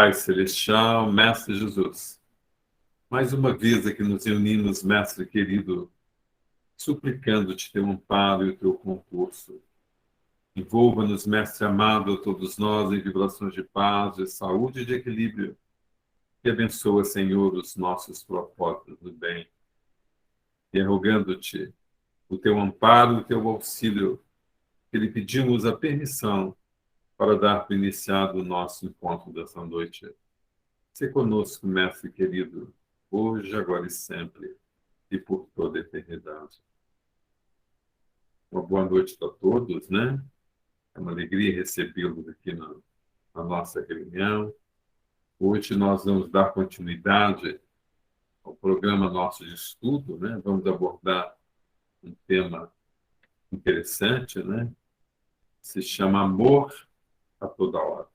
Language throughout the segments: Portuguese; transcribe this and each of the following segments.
Pai Celestial, Mestre Jesus, mais uma vez aqui nos reunimos, Mestre querido, suplicando-te teu amparo e o teu concurso. Envolva-nos, Mestre amado, a todos nós em vibrações de paz, de saúde e de equilíbrio. E abençoa, Senhor, os nossos propósitos do bem. E rogando-te o teu amparo e o teu auxílio, que lhe pedimos a permissão para dar por iniciado o nosso encontro dessa noite. Se conosco, Mestre querido, hoje, agora e sempre, e por toda a eternidade. Uma boa noite a todos, né? É uma alegria recebê-los aqui na nossa reunião. Hoje nós vamos dar continuidade ao programa nosso de estudo, né? Vamos abordar um tema interessante, né? Se chama Amor a Toda Hora.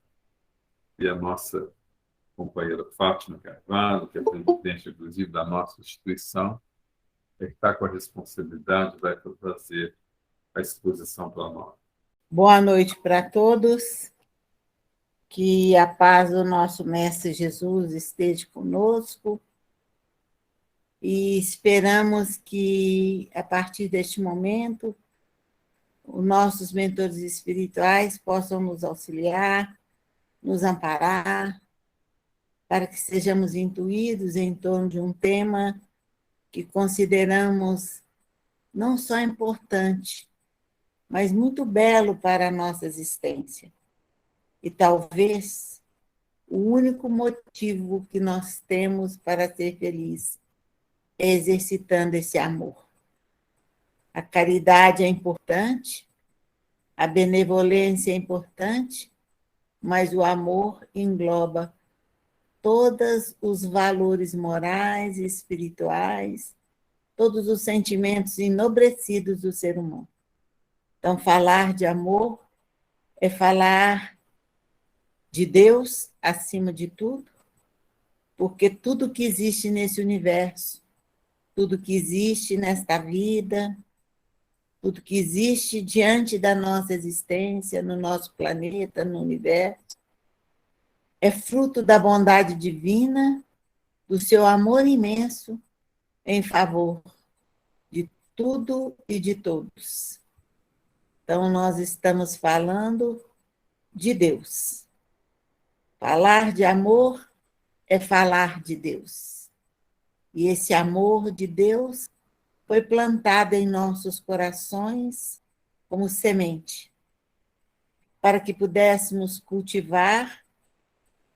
E a nossa companheira Fátima Carvalho, que é presidente, inclusive, da nossa instituição, é que está com a responsabilidade, vai trazer a exposição para nós. Boa noite para todos. Que a paz do nosso Mestre Jesus esteja conosco. E esperamos que, a partir deste momento, os nossos mentores espirituais possam nos auxiliar, nos amparar, para que sejamos intuídos em torno de um tema que consideramos não só importante, mas muito belo para a nossa existência. E talvez o único motivo que nós temos para ser felizes é exercitando esse amor. A caridade é importante, a benevolência é importante, mas o amor engloba todos os valores morais e espirituais, todos os sentimentos enobrecidos do ser humano. Então, falar de amor é falar de Deus acima de tudo, porque tudo que existe nesse universo, tudo que existe nesta vida, tudo que existe diante da nossa existência, no nosso planeta, no universo, é fruto da bondade divina, do seu amor imenso em favor de tudo e de todos. Então, nós estamos falando de Deus. Falar de amor é falar de Deus. E esse amor de Deus foi plantado em nossos corações como semente, para que pudéssemos cultivar,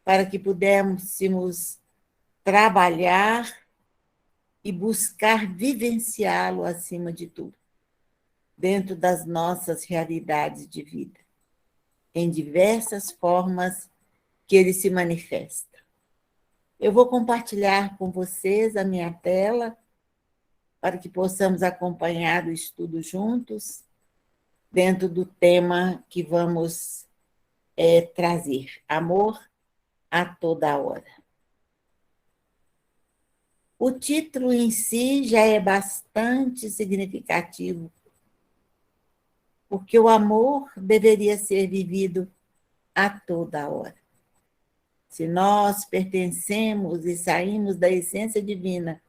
para que pudéssemos trabalhar e buscar vivenciá-lo acima de tudo, dentro das nossas realidades de vida, em diversas formas que ele se manifesta. Eu vou compartilhar com vocês a minha tela, para que possamos acompanhar o estudo juntos, dentro do tema que vamos trazer, amor a toda hora. O título em si já é bastante significativo, porque o amor deveria ser vivido a toda hora. Se nós pertencemos e saímos da essência divina,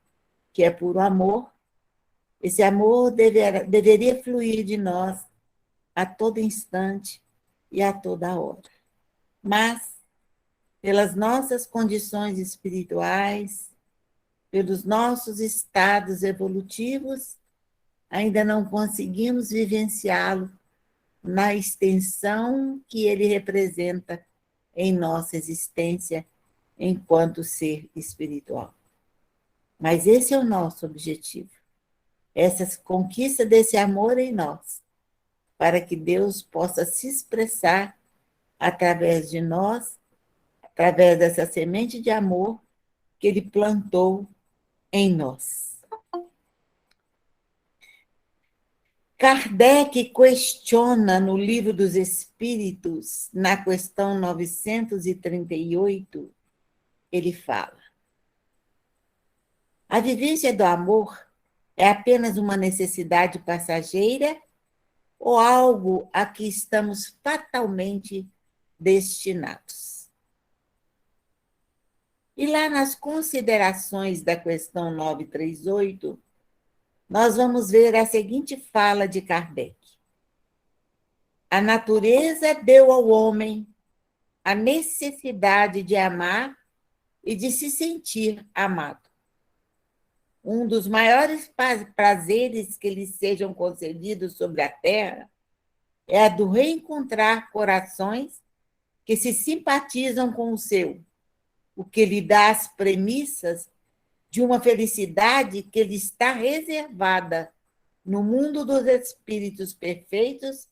que é puro amor, esse amor deveria fluir de nós a todo instante e a toda hora. Mas, pelas nossas condições espirituais, pelos nossos estados evolutivos, ainda não conseguimos vivenciá-lo na extensão que ele representa em nossa existência enquanto ser espiritual. Mas esse é o nosso objetivo. Essa conquista desse amor em nós, para que Deus possa se expressar através de nós, através dessa semente de amor que Ele plantou em nós. Kardec questiona no Livro dos Espíritos, na questão 938, ele fala: a vivência do amor é apenas uma necessidade passageira ou algo a que estamos fatalmente destinados? E lá nas considerações da questão 938, nós vamos ver a seguinte fala de Kardec. A natureza deu ao homem a necessidade de amar e de se sentir amado. Um dos maiores prazeres que lhes sejam concedidos sobre a terra é a do reencontrar corações que se simpatizam com o seu, o que lhe dá as premissas de uma felicidade que lhe está reservada no mundo dos espíritos perfeitos,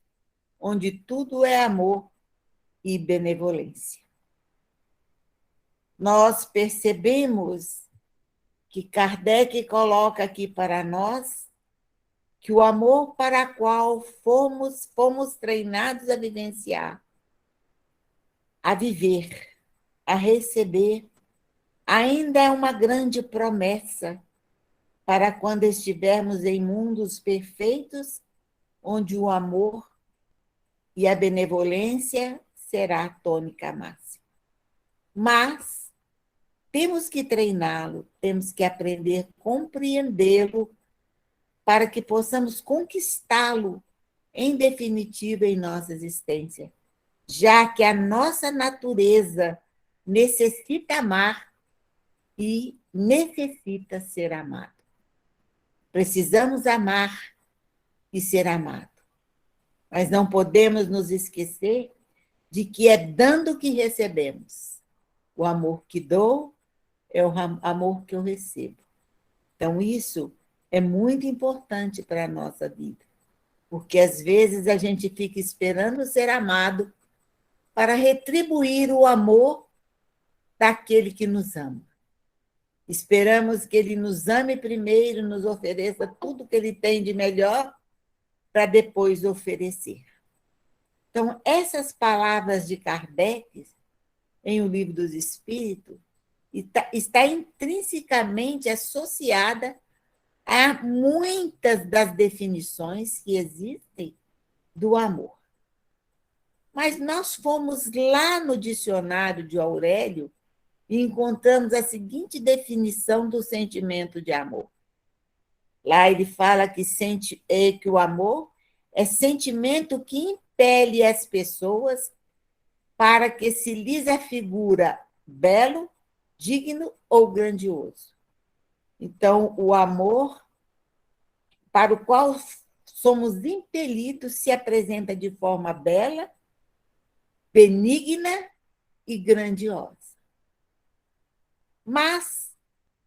onde tudo é amor e benevolência. Nós percebemos que Kardec coloca aqui para nós que o amor para o qual fomos treinados a vivenciar, a viver, a receber, ainda é uma grande promessa para quando estivermos em mundos perfeitos, onde o amor e a benevolência será a tônica máxima. Mas temos que treiná-lo, temos que aprender a compreendê-lo para que possamos conquistá-lo em definitiva em nossa existência, já que a nossa natureza necessita amar e necessita ser amado. Precisamos amar e ser amado. Mas não podemos nos esquecer de que é dando que recebemos. O amor que dou é o amor que eu recebo. Então, isso é muito importante para a nossa vida, porque às vezes a gente fica esperando ser amado para retribuir o amor daquele que nos ama. Esperamos que ele nos ame primeiro, nos ofereça tudo que ele tem de melhor, para depois oferecer. Então, essas palavras de Kardec, em O Livro dos Espíritos, está intrinsecamente associada a muitas das definições que existem do amor. Mas nós fomos lá no dicionário de Aurélio e encontramos a seguinte definição do sentimento de amor. Lá ele fala que o amor é sentimento que impele as pessoas para que se lhes afigura belo, digno ou grandioso. Então, o amor para o qual somos impelidos se apresenta de forma bela, benigna e grandiosa. Mas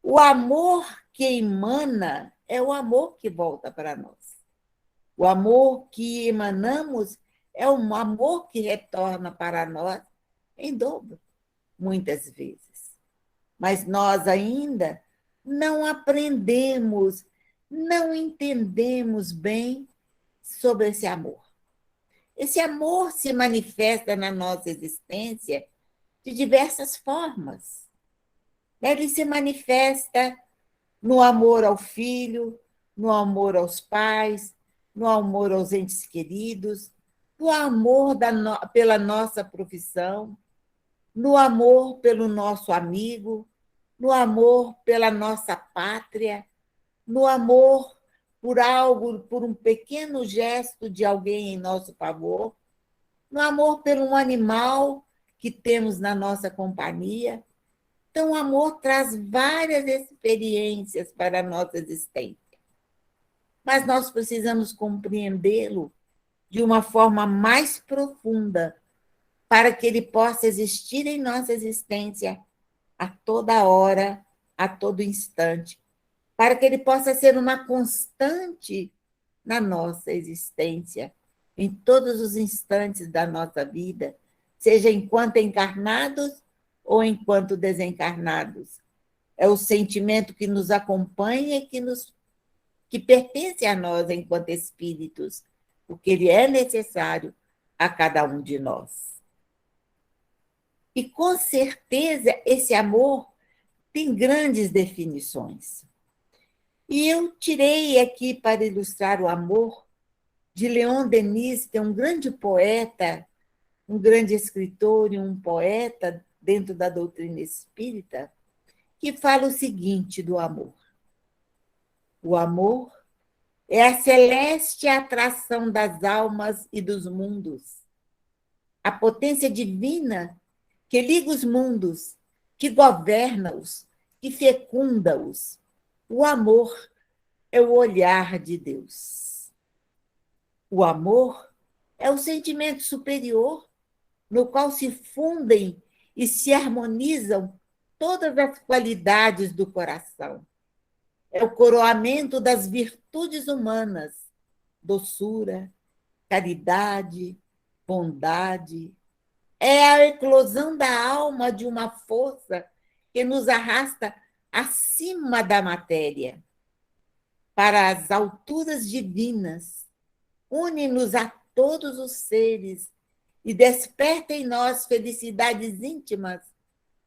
o amor que emana é o amor que volta para nós. O amor que emanamos é um amor que retorna para nós em dobro, muitas vezes. Mas nós ainda não aprendemos, não entendemos bem sobre esse amor. Esse amor se manifesta na nossa existência de diversas formas. Ele se manifesta no amor ao filho, no amor aos pais, no amor aos entes queridos, no amor pela nossa profissão, no amor pelo nosso amigo, no amor pela nossa pátria, no amor por algo, por um pequeno gesto de alguém em nosso favor, no amor por um animal que temos na nossa companhia. Então, o amor traz várias experiências para a nossa existência. Mas nós precisamos compreendê-lo de uma forma mais profunda para que ele possa existir em nossa existência a toda hora, a todo instante, para que ele possa ser uma constante na nossa existência, em todos os instantes da nossa vida, seja enquanto encarnados ou enquanto desencarnados. É o sentimento que nos acompanha e que pertence a nós enquanto espíritos, porque ele é necessário a cada um de nós. E, com certeza, esse amor tem grandes definições. E eu tirei aqui, para ilustrar o amor, de Leon Denis, que é um grande poeta, um grande escritor e um poeta dentro da doutrina espírita. que fala o seguinte do amor: o amor é a celeste atração das almas e dos mundos, a potência divina que liga os mundos, que governa-os, que fecunda-os. O amor é o olhar de Deus. O amor é o sentimento superior no qual se fundem e se harmonizam todas as qualidades do coração. É o coroamento das virtudes humanas, doçura, caridade, bondade. É a eclosão da alma de uma força que nos arrasta acima da matéria, para as alturas divinas, une-nos a todos os seres e desperta em nós felicidades íntimas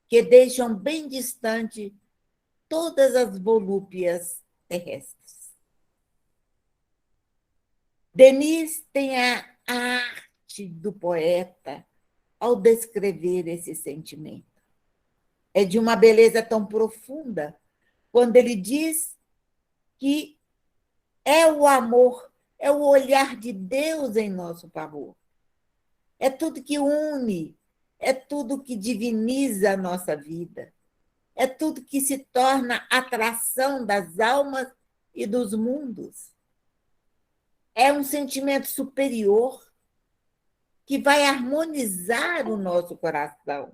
que deixam bem distante todas as volúpias terrestres. Denis tem a arte do poeta ao descrever esse sentimento. É de uma beleza tão profunda quando ele diz que é o amor, é o olhar de Deus em nosso favor. É tudo que une, é tudo que diviniza a nossa vida, é tudo que se torna atração das almas e dos mundos. É um sentimento superior que vai harmonizar o nosso coração,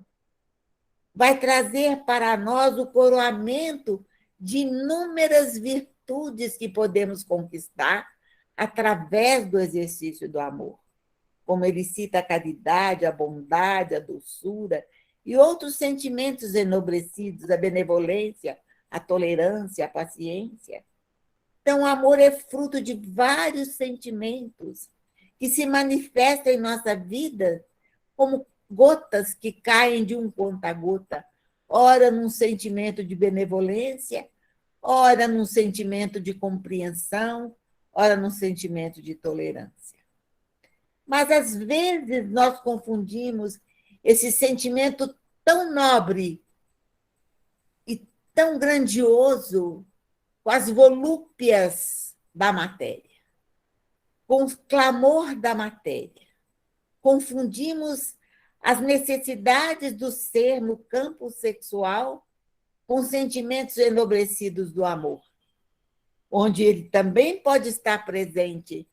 vai trazer para nós o coroamento de inúmeras virtudes que podemos conquistar através do exercício do amor. Como ele cita a caridade, a bondade, a doçura e outros sentimentos enobrecidos, a benevolência, a tolerância, a paciência. Então, o amor é fruto de vários sentimentos que se manifestam em nossa vida como gotas que caem de um conta-gota, ora num sentimento de benevolência, ora num sentimento de compreensão, ora num sentimento de tolerância. Mas, às vezes, nós confundimos esse sentimento tão nobre e tão grandioso com as volúpias da matéria, com o clamor da matéria. Confundimos as necessidades do ser no campo sexual com sentimentos enobrecidos do amor, onde ele também pode estar presente.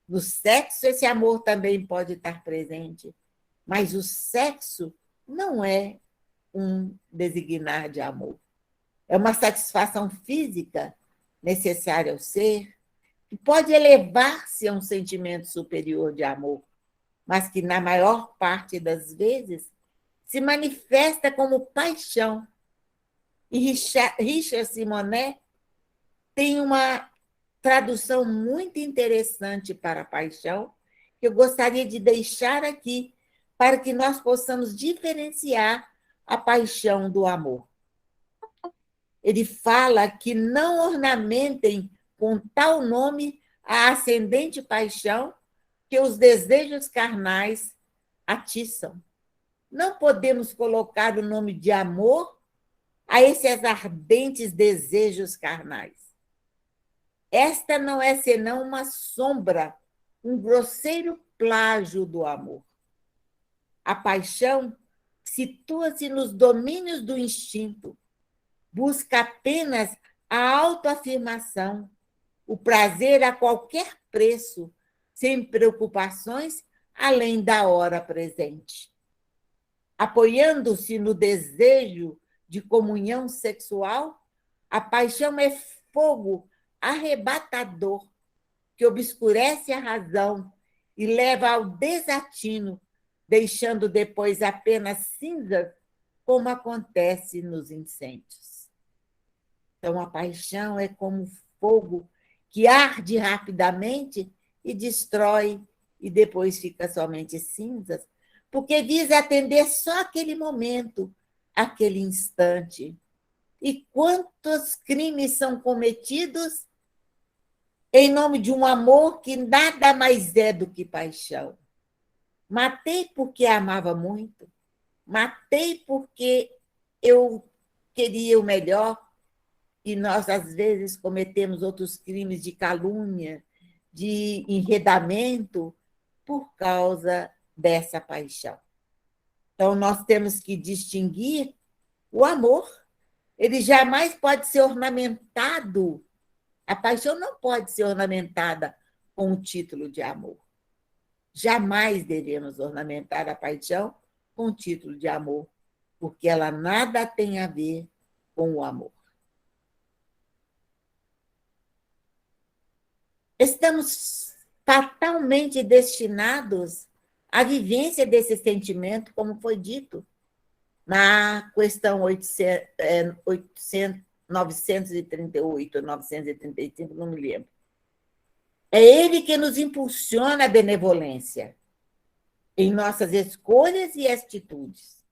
No sexo, esse amor também pode estar presente, mas o sexo não é um designar de amor. É uma satisfação física necessária ao ser, que pode elevar-se a um sentimento superior de amor, mas que, na maior parte das vezes, se manifesta como paixão. E Richard Simonet tem uma tradução muito interessante para a paixão, que eu gostaria de deixar aqui, para que nós possamos diferenciar a paixão do amor. Ele fala que não ornamentem com tal nome a ascendente paixão que os desejos carnais atiçam. Não podemos colocar o nome de amor a esses ardentes desejos carnais. Esta não é senão uma sombra, um grosseiro plágio do amor. A paixão situa-se nos domínios do instinto, busca apenas a autoafirmação, o prazer a qualquer preço, sem preocupações além da hora presente. Apoiando-se no desejo de comunhão sexual, a paixão é fogo arrebatador que obscurece a razão e leva ao desatino, deixando depois apenas cinzas, como acontece nos incêndios. Então, a paixão é como fogo que arde rapidamente e destrói, e depois fica somente cinzas, porque visa atender só aquele momento, aquele instante. E quantos crimes são cometidos em nome de um amor que nada mais é do que paixão. Matei porque amava muito, matei porque eu queria o melhor e nós, às vezes, cometemos outros crimes de calúnia, de enredamento, por causa dessa paixão. Então, nós temos que distinguir o amor. Ele jamais pode ser ornamentado. A paixão não pode ser ornamentada com o título de amor. Jamais devemos ornamentar a paixão com o título de amor, porque ela nada tem a ver com o amor. Estamos fatalmente destinados à vivência desse sentimento, como foi dito na questão 938 ou 935, não me lembro. É ele que nos impulsiona a benevolência em nossas escolhas e atitudes.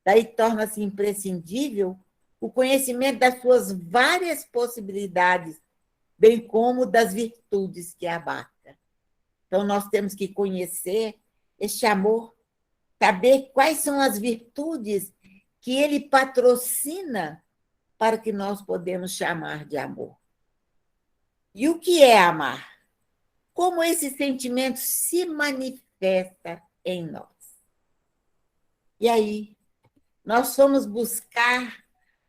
Daí torna-se imprescindível o conhecimento das suas várias possibilidades, bem como das virtudes que abarca. Então, nós temos que conhecer este amor, saber quais são as virtudes que ele patrocina para que nós podemos chamar de amor. E o que é amar? Como esse sentimento se manifesta em nós? E aí, nós fomos buscar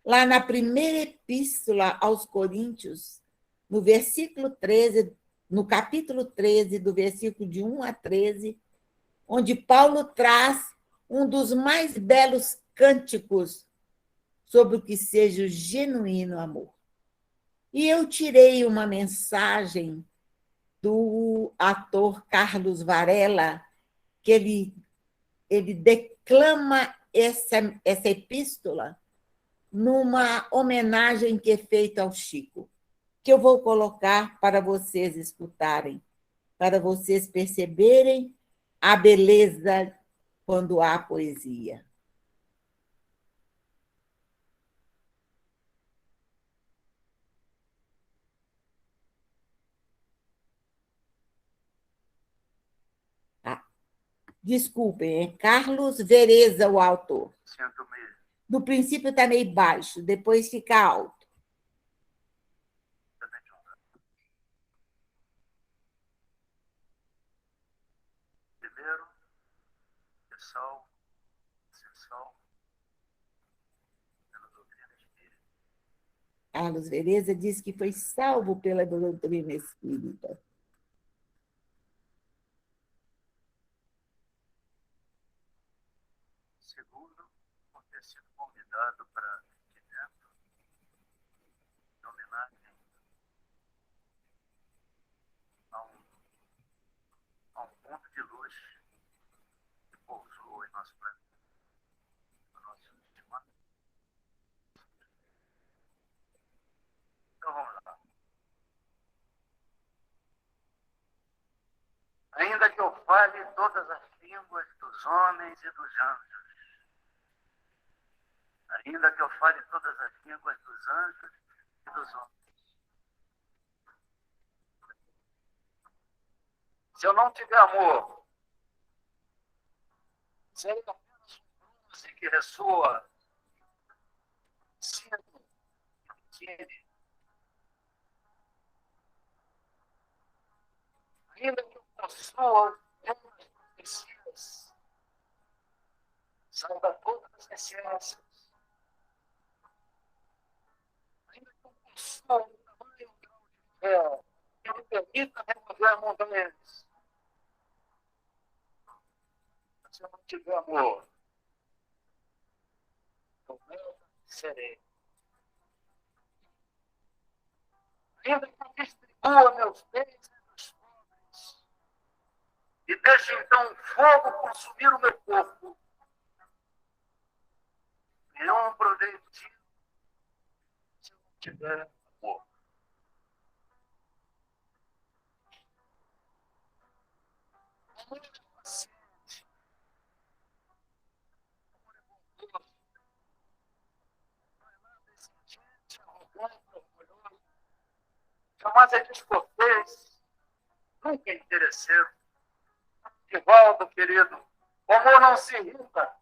lá na primeira epístola aos Coríntios, no versículo 13, no capítulo 13, do versículo de 1 a 13, onde Paulo traz um dos mais belos cânticos sobre o que seja o genuíno amor. E eu tirei uma mensagem do ator Carlos Varela, que ele declama essa epístola numa homenagem que é feita ao Chico, que eu vou colocar para vocês escutarem, para vocês perceberem a beleza quando há poesia. Desculpem, é Carlos Vereza, o autor. Sinto mesmo. No princípio está meio baixo, depois fica alto. Primeiro, pessoal, sessão, pela doutrina espírita. Carlos Vereza diz que foi salvo pela doutrina espírita. Segundo, por ter sido convidado para aqui dentro, em homenagem a um ponto de luz que pousou em nosso planeta, no nosso sistema. Então vamos lá. Ainda que eu fale todas as línguas dos homens e dos anjos, ainda que eu fale todas as línguas dos anjos e dos homens, se eu não tiver amor, serei apenas um bronze que ressoa, sino pequeno. Ainda que eu possua todas as profecias, saiba todas as ciências, ainda que eu possua um tamanho grau de fé que me permita remover montanhas, se eu não tiver amor, eu não serei. Ainda que eu distribua meus bens e meus pobres, e deixe então o fogo consumir o meu corpo, não proveito disso se eu não tiver amor. Amor é paciente, amor é bondoso, não é nada exigente, arrogante, orgulhoso, jamais é descortês, nunca é interesseiro. Divaldo, querido, o amor não se irrita,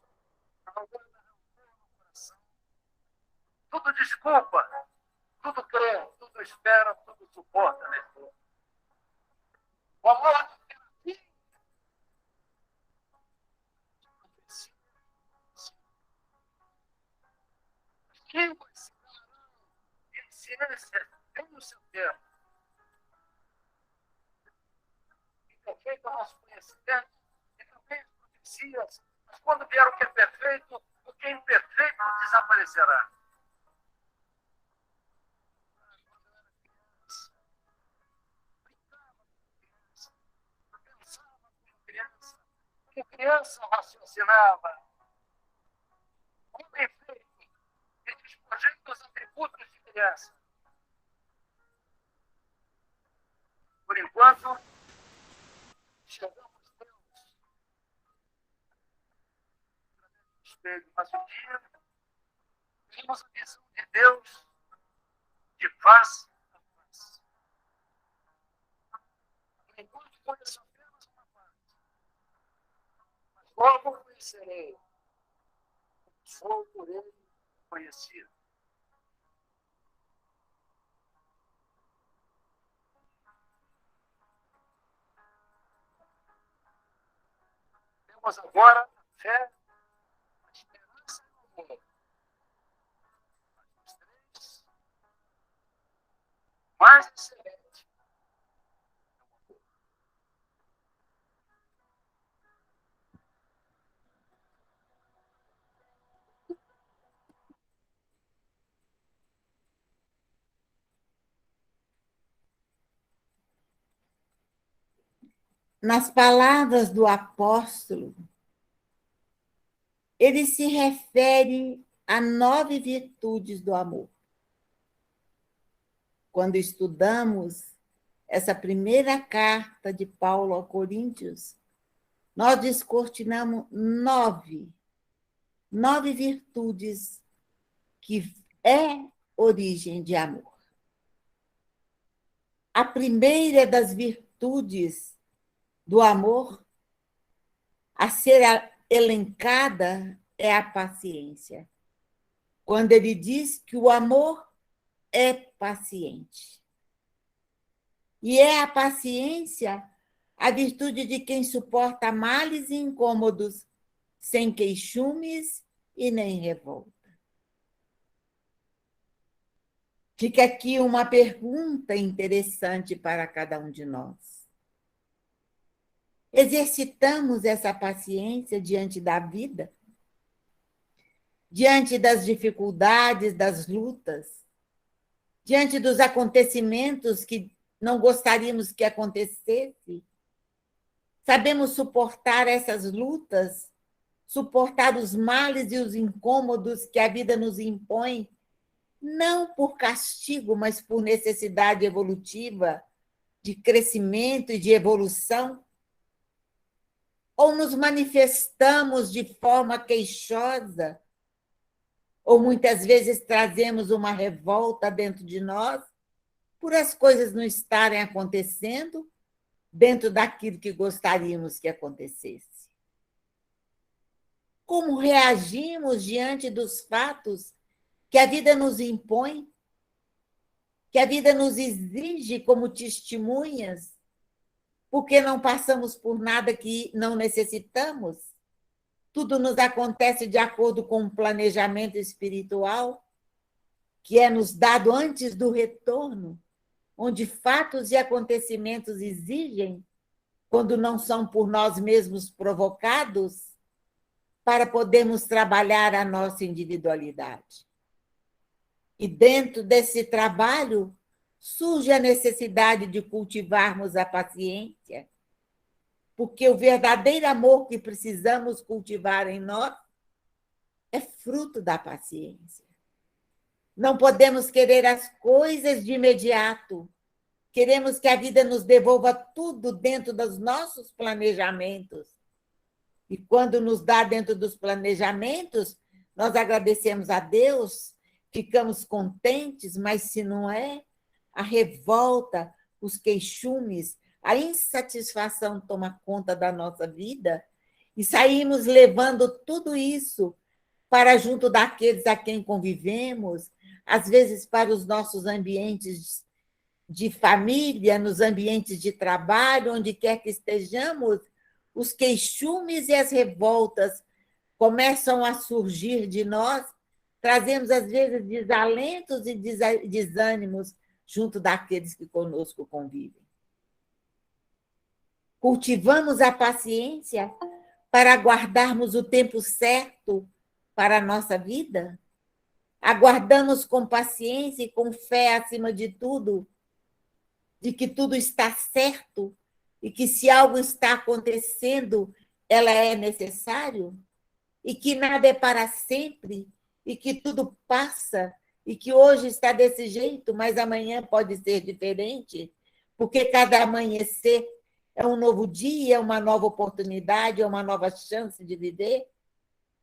não guarda rancor no coração, tudo desculpa, tudo crê, tudo espera, tudo suporta nesse mundo. O amor não tem fim. Quem vai se em ciência tem o seu tempo. Perfeito é o nosso conhecimento, e também as profecias. Mas quando vier o que é perfeito, o que é imperfeito desaparecerá. Quando eu era criança, brincava com criança, pensava como criança raciocinava. Como bem feito, e despojei dos atributos de criança. Por enquanto, chegamos a Deus através do espelho, mas um dia teremos a visão de Deus de face a face. Por enquanto, conheço apenas uma parte, mas logo conhecerei, como sou por ele conhecido. Temos agora a fé, a esperança e o amor. Mas os três, mais excelente é o amor. Nas palavras do apóstolo, ele se refere a 9 virtudes do amor. Quando estudamos essa primeira carta de Paulo aos Coríntios, nós descortinamos 9 virtudes que é origem de amor. A primeira das virtudes do amor a ser elencada é a paciência. Quando ele diz que o amor é paciente. E é a paciência a virtude de quem suporta males e incômodos, sem queixumes e nem revolta. Fica aqui uma pergunta interessante para cada um de nós. Exercitamos essa paciência diante da vida? Diante das dificuldades, das lutas? Diante dos acontecimentos que não gostaríamos que acontecesse? Sabemos suportar essas lutas? Suportar os males e os incômodos que a vida nos impõe? Não por castigo, mas por necessidade evolutiva, de crescimento e de evolução? Ou nos manifestamos de forma queixosa, ou muitas vezes trazemos uma revolta dentro de nós por as coisas não estarem acontecendo dentro daquilo que gostaríamos que acontecesse. Como reagimos diante dos fatos que a vida nos impõe, que a vida nos exige como testemunhas, porque não passamos por nada que não necessitamos? Tudo nos acontece de acordo com um planejamento espiritual que é nos dado antes do retorno, onde fatos e acontecimentos exigem, quando não são por nós mesmos provocados, para podermos trabalhar a nossa individualidade. E dentro desse trabalho surge a necessidade de cultivarmos a paciência, porque o verdadeiro amor que precisamos cultivar em nós é fruto da paciência. Não podemos querer as coisas de imediato. Queremos que a vida nos devolva tudo dentro dos nossos planejamentos. E quando nos dá dentro dos planejamentos, nós agradecemos a Deus, ficamos contentes, mas se não é, a revolta, os queixumes, a insatisfação toma conta da nossa vida e saímos levando tudo isso para junto daqueles a quem convivemos, às vezes para os nossos ambientes de família, nos ambientes de trabalho, onde quer que estejamos, os queixumes e as revoltas começam a surgir de nós, trazemos, às vezes, desalentos e desânimos junto daqueles que conosco convivem. Cultivamos a paciência para aguardarmos o tempo certo para a nossa vida? Aguardamos com paciência e com fé, acima de tudo, de que tudo está certo e que, se algo está acontecendo, ela é necessário? E que nada é para sempre, e que tudo passa, e que hoje está desse jeito, mas amanhã pode ser diferente, porque cada amanhecer é um novo dia, é uma nova oportunidade, é uma nova chance de viver?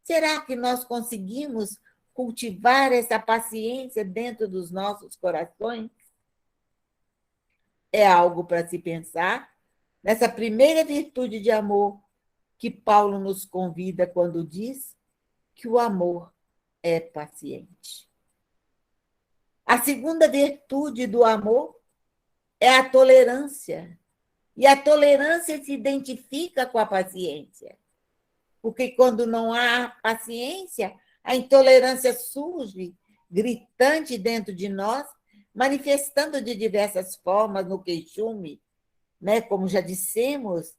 Será que nós conseguimos cultivar essa paciência dentro dos nossos corações? É algo para se pensar nessa primeira virtude de amor que Paulo nos convida quando diz que o amor é paciente. A segunda virtude do amor é a tolerância. E a tolerância se identifica com a paciência. Porque quando não há paciência, a intolerância surge, gritante dentro de nós, manifestando de diversas formas no queixume, né? Como já dissemos,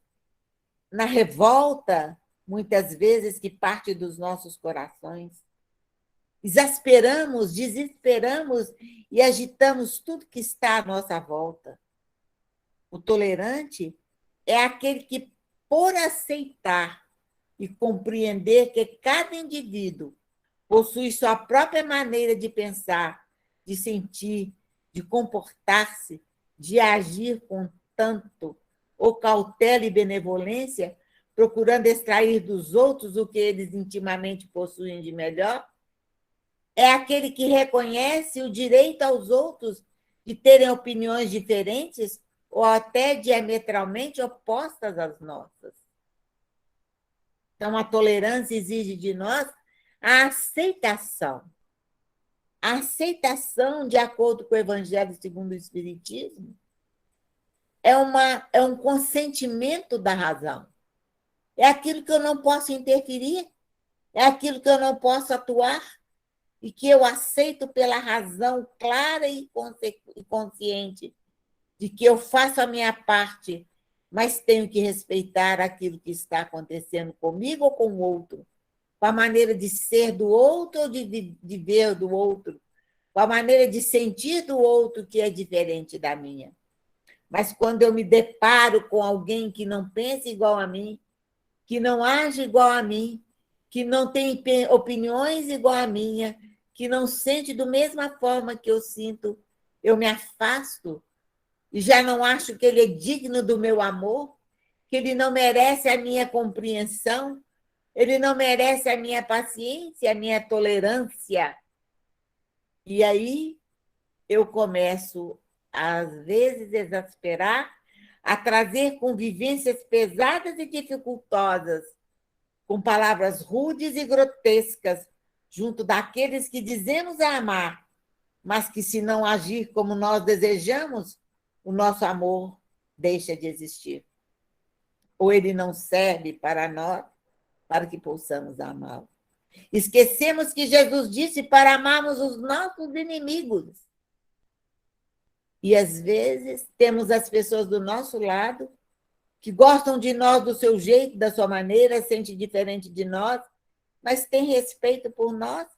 na revolta, muitas vezes, que parte dos nossos corações. Exasperamos, desesperamos e agitamos tudo que está à nossa volta. O tolerante é aquele que, por aceitar e compreender que cada indivíduo possui sua própria maneira de pensar, de sentir, de comportar-se, de agir com tanto ou cautela e benevolência, procurando extrair dos outros o que eles intimamente possuem de melhor, é aquele que reconhece o direito aos outros de terem opiniões diferentes ou até diametralmente opostas às nossas. Então, a tolerância exige de nós a aceitação. A aceitação, de acordo com o Evangelho segundo o Espiritismo, é um consentimento da razão. É aquilo que eu não posso interferir, é aquilo que eu não posso atuar e que eu aceito pela razão clara e consciente de que eu faço a minha parte, mas tenho que respeitar aquilo que está acontecendo comigo ou com o outro, com a maneira de ser do outro ou de ver do outro, com a maneira de sentir do outro que é diferente da minha. Mas quando eu me deparo com alguém que não pensa igual a mim, que não age igual a mim, que não tem opiniões igual a minha, que não sente da mesma forma que eu sinto, eu me afasto e já não acho que ele é digno do meu amor, que ele não merece a minha compreensão, ele não merece a minha paciência, a minha tolerância. E aí eu começo, às vezes, a exasperar, a trazer convivências pesadas e dificultosas, com palavras rudes e grotescas, junto daqueles que dizemos amar, mas que, se não agir como nós desejamos, o nosso amor deixa de existir. Ou ele não serve para nós, para que possamos amá-lo. Esquecemos que Jesus disse para amarmos os nossos inimigos. E, às vezes, temos as pessoas do nosso lado que gostam de nós do seu jeito, da sua maneira, sente diferente de nós, mas tem respeito por nós,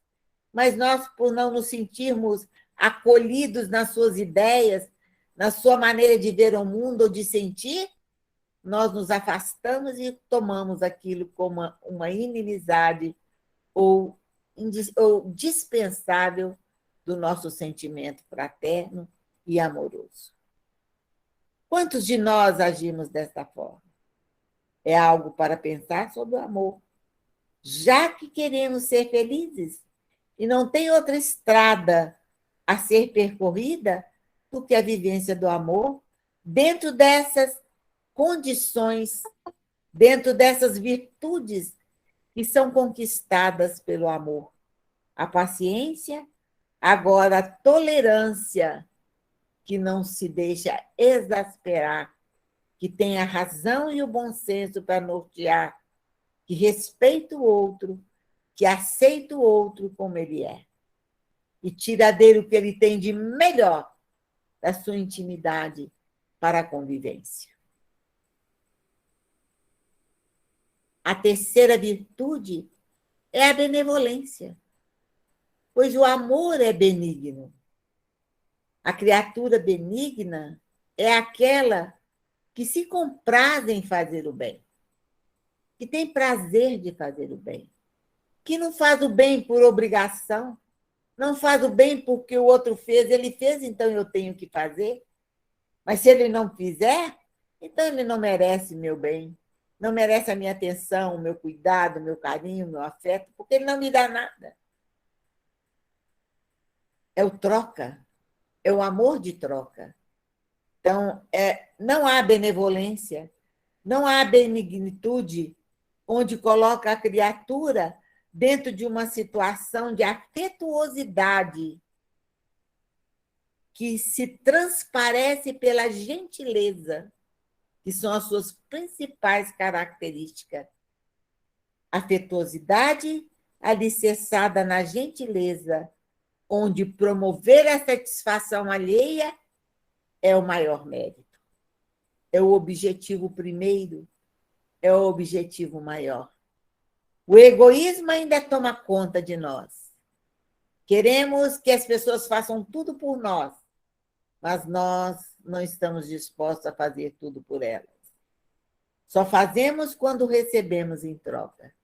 mas nós, por não nos sentirmos acolhidos nas suas ideias, na sua maneira de ver o mundo ou de sentir, nós nos afastamos e tomamos aquilo como uma inimizade ou dispensável do nosso sentimento fraterno e amoroso. Quantos de nós agimos desta forma? É algo para pensar sobre o amor. Já que queremos ser felizes e não tem outra estrada a ser percorrida do que a vivência do amor, dentro dessas condições, dentro dessas virtudes que são conquistadas pelo amor. A paciência, Agora, a tolerância, que não se deixa exasperar, que tem a razão e o bom senso para nortear, que respeita o outro, que aceita o outro como ele é, e tira dele o que ele tem de melhor da sua intimidade para a convivência. A terceira virtude é a benevolência, pois o amor é benigno. A criatura benigna é aquela que se compraz em fazer o bem, que tem prazer de fazer o bem, que não faz o bem por obrigação, não faz o bem porque o outro fez, ele fez, então eu tenho que fazer. Mas se ele não fizer, então ele não merece meu bem, não merece a minha atenção, o meu cuidado, o meu carinho, o meu afeto, porque ele não me dá nada. É o troca, é o amor de troca. Então, não há benevolência, não há benignitude onde coloca a criatura dentro de uma situação de afetuosidade que se transparece pela gentileza, que são as suas principais características. Afetuosidade alicerçada na gentileza, onde promover a satisfação alheia é o maior mérito. É o objetivo primeiro, é o objetivo maior. O egoísmo ainda toma conta de nós. Queremos que as pessoas façam tudo por nós, mas nós não estamos dispostos a fazer tudo por elas. Só fazemos quando recebemos em troca.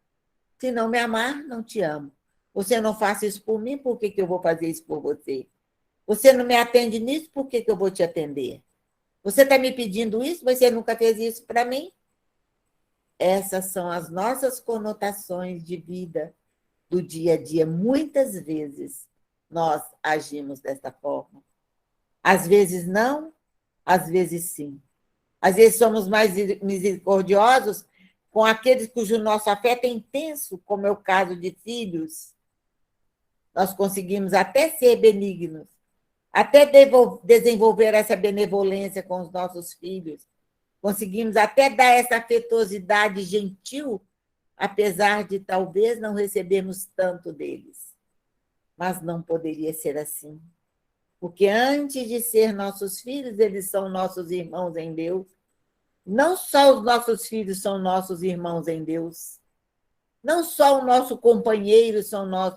Se não me amar, não te amo. Você não faz isso por mim, por que eu vou fazer isso por você? Você não me atende nisso, por que eu vou te atender? Você está me pedindo isso, mas você nunca fez isso para mim? Essas são as nossas conotações de vida do dia a dia. Muitas vezes nós agimos dessa forma. Às vezes não, às vezes sim. Às vezes somos mais misericordiosos com aqueles cujo nosso afeto é intenso, como é o caso de filhos. Nós conseguimos até ser benignos, até desenvolver essa benevolência com os nossos filhos. Conseguimos até dar essa afetuosidade gentil, apesar de talvez não recebermos tanto deles. Mas não poderia ser assim. Porque antes de ser nossos filhos, eles são nossos irmãos em Deus. Não só os nossos filhos são nossos irmãos em Deus. Não só o nosso companheiro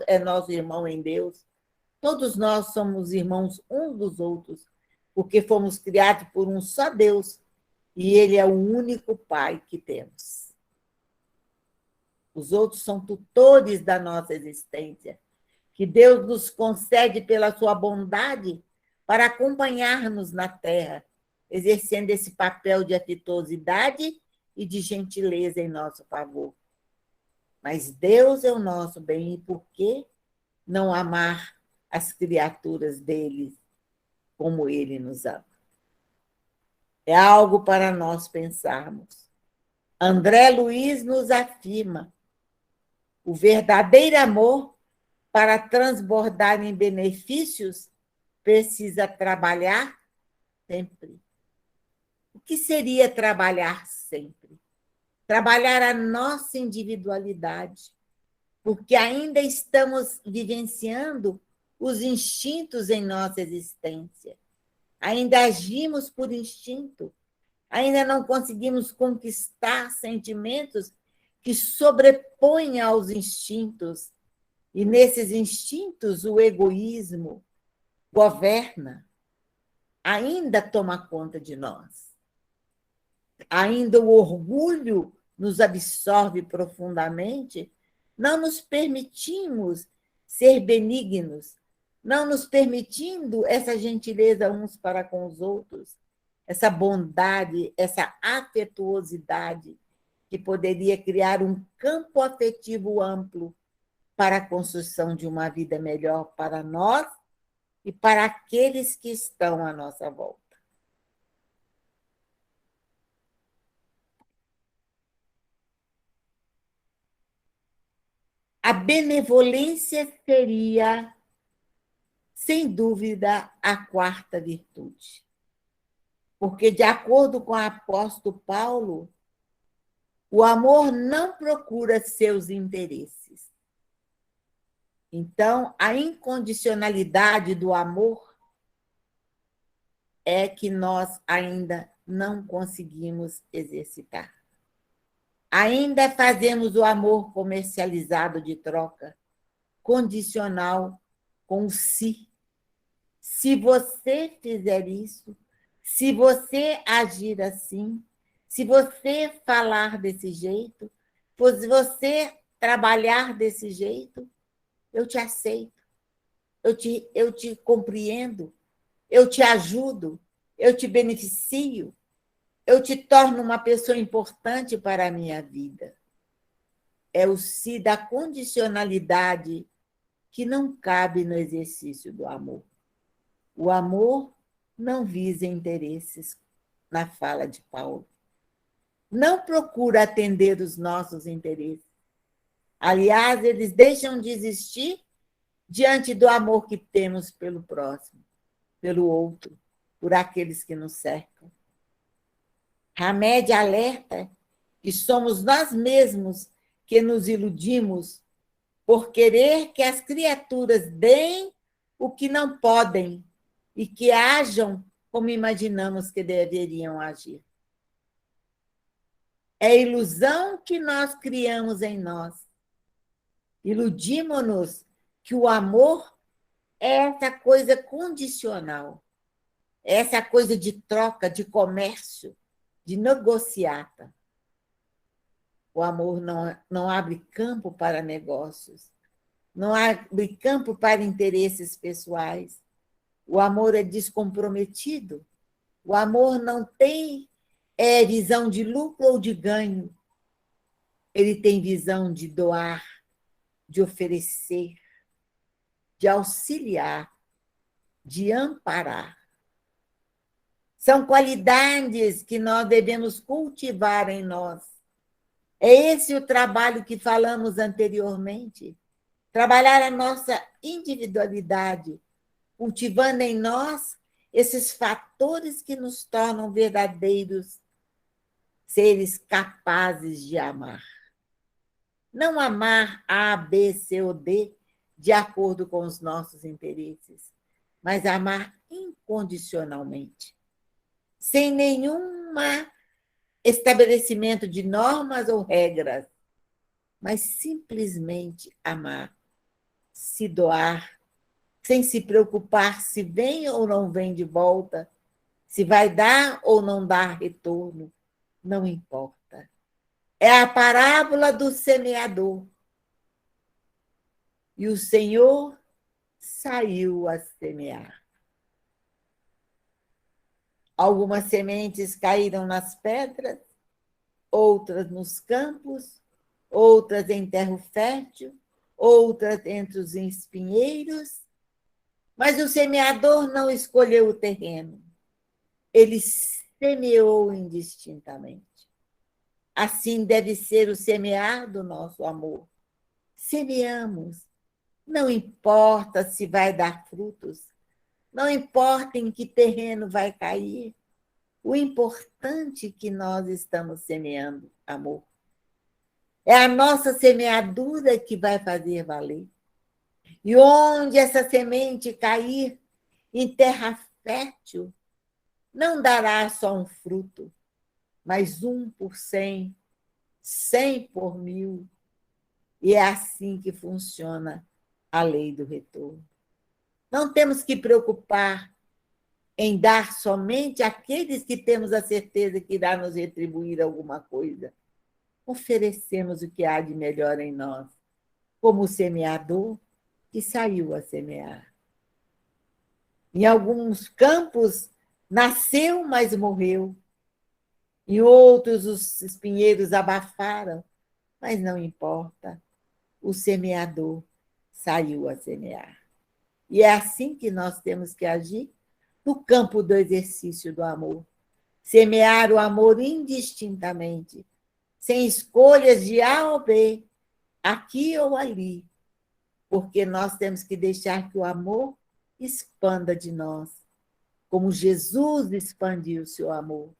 é nosso irmão em Deus. Todos nós somos irmãos uns dos outros, porque fomos criados por um só Deus, e Ele é o único Pai que temos. Os outros são tutores da nossa existência, que Deus nos concede pela sua bondade para acompanhar-nos na terra, exercendo esse papel de afetuosidade e de gentileza em nosso favor. Mas Deus é o nosso bem, e por que não amar as criaturas dele como ele nos ama? É algo para nós pensarmos. André Luiz nos afirma: o verdadeiro amor, para transbordar em benefícios, precisa trabalhar sempre. O que seria trabalhar sempre? Trabalhar a nossa individualidade, porque ainda estamos vivenciando os instintos em nossa existência. Ainda agimos por instinto. Ainda não conseguimos conquistar sentimentos que sobrepõem aos instintos. E nesses instintos, o egoísmo governa, ainda toma conta de nós. Ainda o orgulho nos absorve profundamente, não nos permitimos ser benignos, não nos permitindo essa gentileza uns para com os outros, essa bondade, essa afetuosidade que poderia criar um campo afetivo amplo para a construção de uma vida melhor para nós e para aqueles que estão à nossa volta. A benevolência sem dúvida, a quarta virtude. Porque, de acordo com o apóstolo Paulo, o amor não procura seus interesses. Então, a incondicionalidade do amor é que nós ainda não conseguimos exercitar. Ainda fazemos o amor comercializado de troca, condicional, com o se. Se você fizer isso, se você agir assim, se você falar desse jeito, se você trabalhar desse jeito, eu te aceito, eu te compreendo, eu te ajudo, eu te beneficio, eu te torno uma pessoa importante para a minha vida. É o se da condicionalidade que não cabe no exercício do amor. O amor não visa interesses, na fala de Paulo. Não procura atender os nossos interesses. Aliás, eles deixam de existir diante do amor que temos pelo próximo, pelo outro, por aqueles que nos cercam. Hamed alerta que somos nós mesmos que nos iludimos por querer que as criaturas deem o que não podem e que ajam como imaginamos que deveriam agir. É a ilusão que nós criamos em nós. Iludimos-nos que o amor é essa coisa condicional, é essa coisa de troca, de comércio, de negociata. O amor não abre campo para negócios, não abre campo para interesses pessoais. O amor é descomprometido. O amor não tem visão de lucro ou de ganho. Ele tem visão de doar, de oferecer, de auxiliar, de amparar. São qualidades que nós devemos cultivar em nós. É esse o trabalho que falamos anteriormente. Trabalhar a nossa individualidade, cultivando em nós esses fatores que nos tornam verdadeiros seres capazes de amar. Não amar A, B, C ou D de acordo com os nossos interesses, mas amar incondicionalmente, sem nenhum estabelecimento de normas ou regras, mas simplesmente amar, se doar, sem se preocupar se vem ou não vem de volta, se vai dar ou não dar retorno, não importa. É a parábola do semeador. E o Senhor saiu a semear. Algumas sementes caíram nas pedras, outras nos campos, outras em terra fértil, outras entre os espinheiros. Mas o semeador não escolheu o terreno. Ele semeou indistintamente. Assim deve ser o semear do nosso amor. Semeamos. Não importa se vai dar frutos, não importa em que terreno vai cair. O importante é que nós estamos semeando amor. É a nossa semeadura que vai fazer valer. E onde essa semente cair em terra fértil, não dará só um fruto, mas 1 por 100, 100 por 1000. E é assim que funciona a lei do retorno. Não temos que preocupar em dar somente àqueles que temos a certeza que irá nos retribuir alguma coisa. Oferecemos o que há de melhor em nós, como o semeador que saiu a semear. Em alguns campos, nasceu, mas morreu. Em outros, os espinheiros abafaram, mas não importa. O semeador saiu a semear. E é assim que nós temos que agir no campo do exercício do amor. Semear o amor indistintamente, sem escolhas de A ou B, aqui ou ali, porque nós temos que deixar que o amor expanda de nós, como Jesus expandiu o seu amor.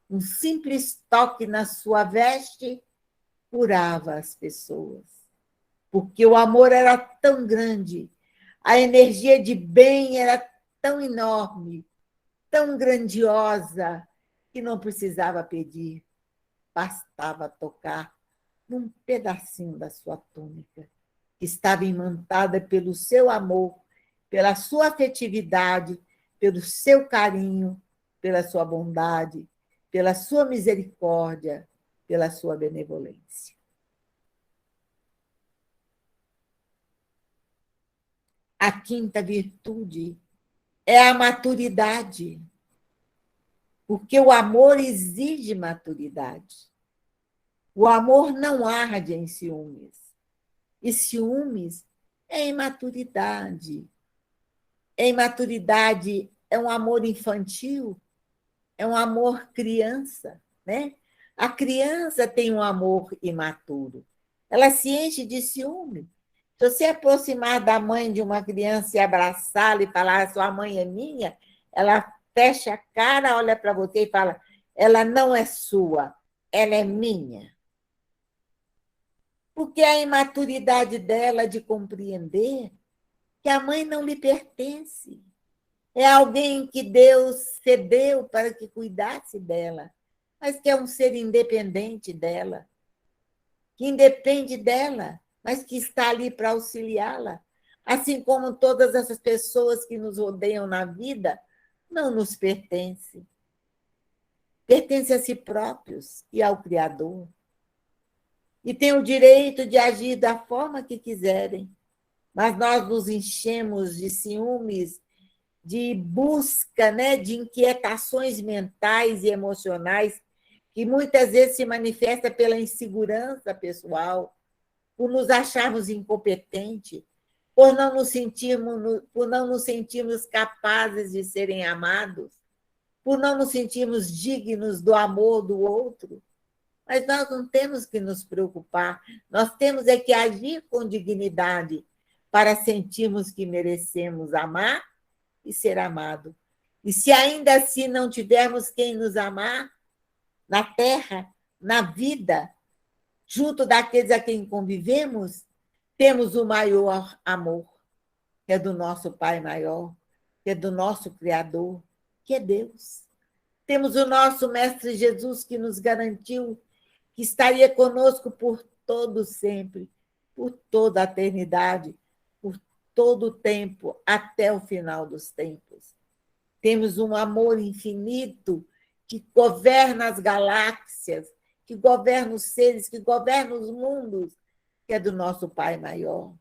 Um simples toque na sua veste curava as pessoas, porque o amor era tão grande, a energia de bem era tão enorme, tão grandiosa, que não precisava pedir, bastava tocar num pedacinho da sua túnica, que estava imantada pelo seu amor, pela sua afetividade, pelo seu carinho, pela sua bondade, pela sua misericórdia, pela sua benevolência. A quinta virtude é a maturidade, porque o amor exige maturidade. O amor não arde em ciúmes. E ciúmes é imaturidade. A imaturidade é um amor infantil, é um amor criança, né? A criança tem um amor imaturo. Ela se enche de ciúme. Se você aproximar da mãe de uma criança e abraçá-la e falar, sua mãe é minha, ela fecha a cara, olha para você e fala, ela não é sua, ela é minha. Porque a imaturidade dela de compreender que a mãe não lhe pertence. É alguém que Deus cedeu para que cuidasse dela, mas que é um ser independente dela, que independe dela, mas que está ali para auxiliá-la. Assim como todas essas pessoas que nos rodeiam na vida, não nos pertencem. Pertencem a si próprios e ao Criador. E têm o direito de agir da forma que quiserem. Mas nós nos enchemos de ciúmes, de busca, né, de inquietações mentais e emocionais, que muitas vezes se manifesta pela insegurança pessoal, por nos acharmos incompetentes, por não nos sentirmos capazes de serem amados, por não nos sentirmos dignos do amor do outro. Mas nós não temos que nos preocupar, nós temos é que agir com dignidade para sentirmos que merecemos amar e ser amado. E se ainda assim não tivermos quem nos amar, na terra, na vida, junto daqueles a quem convivemos, temos o maior amor, que é do nosso Pai maior, que é do nosso Criador, que é Deus. Temos o nosso Mestre Jesus, que nos garantiu que estaria conosco por todo sempre, por toda a eternidade, por todo o tempo, até o final dos tempos. Temos um amor infinito que governa as galáxias, que governa os seres, que governa os mundos, que é do nosso Pai maior.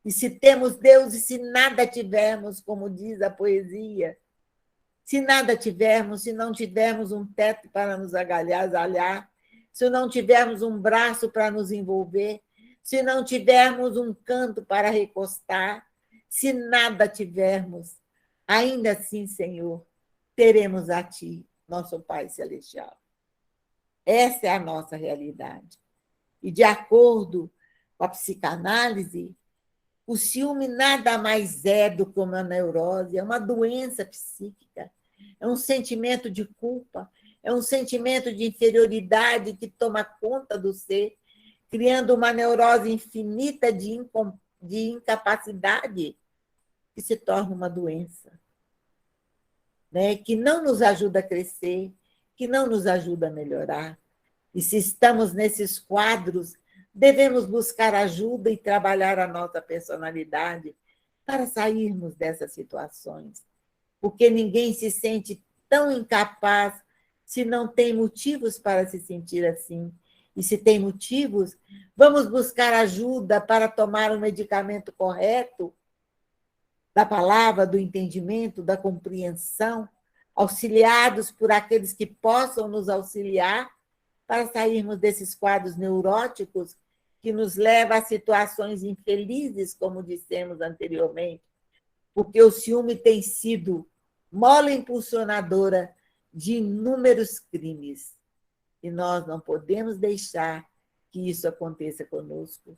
E se temos Deus e se nada tivermos, como diz a poesia, se nada tivermos, se não tivermos um teto para nos agasalhar, se não tivermos um braço para nos envolver, se não tivermos um canto para recostar, se nada tivermos, ainda assim, Senhor, teremos a Ti, nosso Pai Celestial. Essa é a nossa realidade. E, de acordo com a psicanálise, o ciúme nada mais é do que uma neurose, é uma doença psíquica, é um sentimento de culpa, é um sentimento de inferioridade que toma conta do ser, criando uma neurose infinita de incapacidade que se torna uma doença, né? Que não nos ajuda a crescer, que não nos ajuda a melhorar. E se estamos nesses quadros, devemos buscar ajuda e trabalhar a nossa personalidade para sairmos dessas situações, porque ninguém se sente tão incapaz se não tem motivos para se sentir assim. E se tem motivos, vamos buscar ajuda para tomar o medicamento correto da palavra, do entendimento, da compreensão, auxiliados por aqueles que possam nos auxiliar para sairmos desses quadros neuróticos que nos levam a situações infelizes, como dissemos anteriormente, porque o ciúme tem sido mola impulsionadora de inúmeros crimes. E nós não podemos deixar que isso aconteça conosco.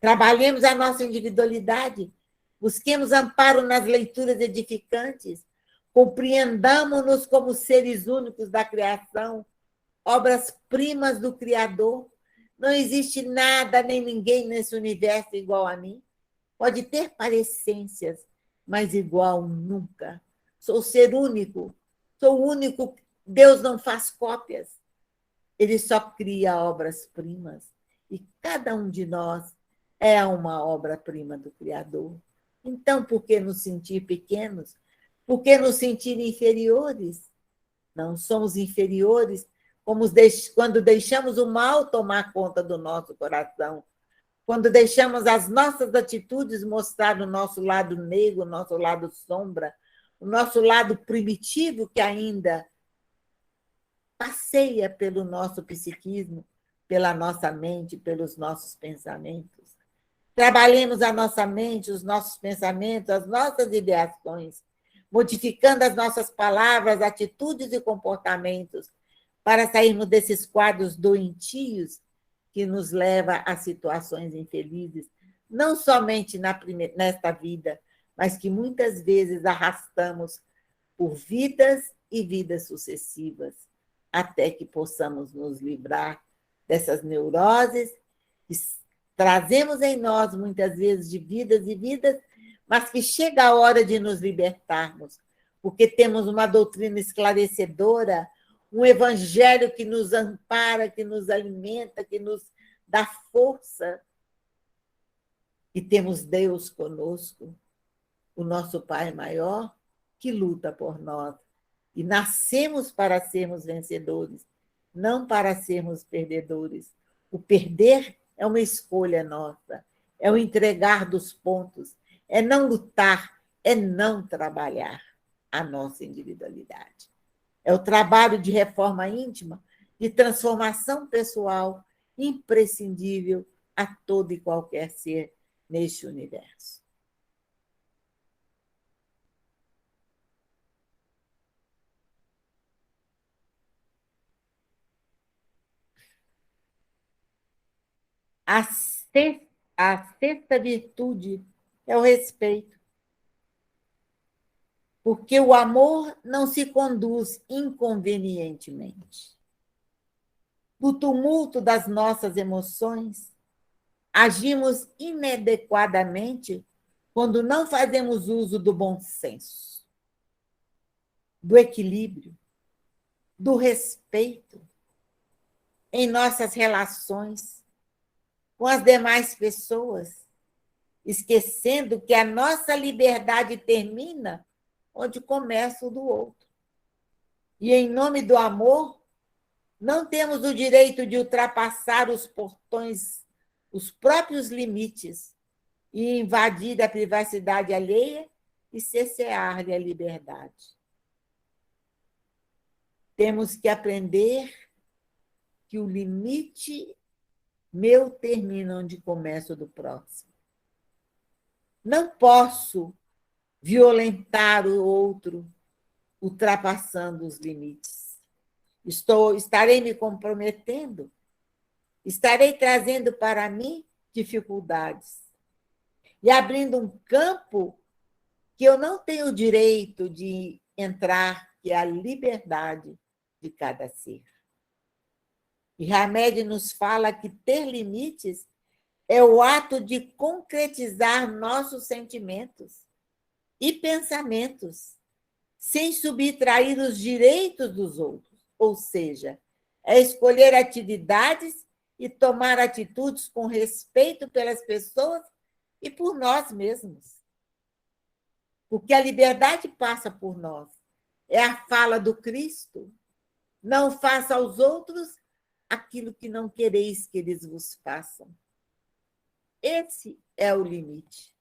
Trabalhemos a nossa individualidade, Busquemos amparo nas leituras edificantes. Compreendamos-nos como seres únicos da criação, obras-primas do Criador. Não existe nada nem ninguém nesse universo igual a mim. Pode ter parecências, mas igual nunca. Sou ser único, sou único. Deus não faz cópias. Ele só cria obras-primas. E cada um de nós é uma obra-prima do Criador. Então, por que nos sentir pequenos? Por que nos sentir inferiores? Não somos inferiores quando deixamos o mal tomar conta do nosso coração, quando deixamos as nossas atitudes mostrar o nosso lado negro, o nosso lado sombra, o nosso lado primitivo que ainda passeia pelo nosso psiquismo, pela nossa mente, pelos nossos pensamentos. Trabalhemos a nossa mente, os nossos pensamentos, as nossas ideações, modificando as nossas palavras, atitudes e comportamentos, para sairmos desses quadros doentios que nos leva a situações infelizes, não somente nesta vida, mas que muitas vezes arrastamos por vidas e vidas sucessivas, até que possamos nos livrar dessas neuroses que trazemos em nós muitas vezes de vidas e vidas, mas que chega a hora de nos libertarmos, porque temos uma doutrina esclarecedora, um evangelho que nos ampara, que nos alimenta, que nos dá força. E temos Deus conosco, o nosso Pai maior, que luta por nós. E nascemos para sermos vencedores, não para sermos perdedores. O perder é uma escolha nossa, é o entregar dos pontos, é não lutar, é não trabalhar a nossa individualidade. É o trabalho de reforma íntima, de transformação pessoal, imprescindível a todo e qualquer ser neste universo. A sexta virtude é o respeito. Porque o amor não se conduz inconvenientemente. No tumulto das nossas emoções, agimos inadequadamente quando não fazemos uso do bom senso, do equilíbrio, do respeito em nossas relações com as demais pessoas, esquecendo que a nossa liberdade termina onde começa o do outro. E, em nome do amor, não temos o direito de ultrapassar os portões, os próprios limites, e invadir a privacidade alheia e cercear-lhe a liberdade. Temos que aprender que o limite meu termina onde começa o do próximo. Não posso violentar o outro, ultrapassando os limites. Estarei me comprometendo, estarei trazendo para mim dificuldades e abrindo um campo que eu não tenho o direito de entrar, que é a liberdade de cada ser. E Hamed nos fala que ter limites é o ato de concretizar nossos sentimentos e pensamentos, sem subtrair os direitos dos outros. Ou seja, é escolher atividades e tomar atitudes com respeito pelas pessoas e por nós mesmos. Porque a liberdade passa por nós. É a fala do Cristo. Não faça aos outros aquilo que não quereis que eles vos façam. Esse é o limite.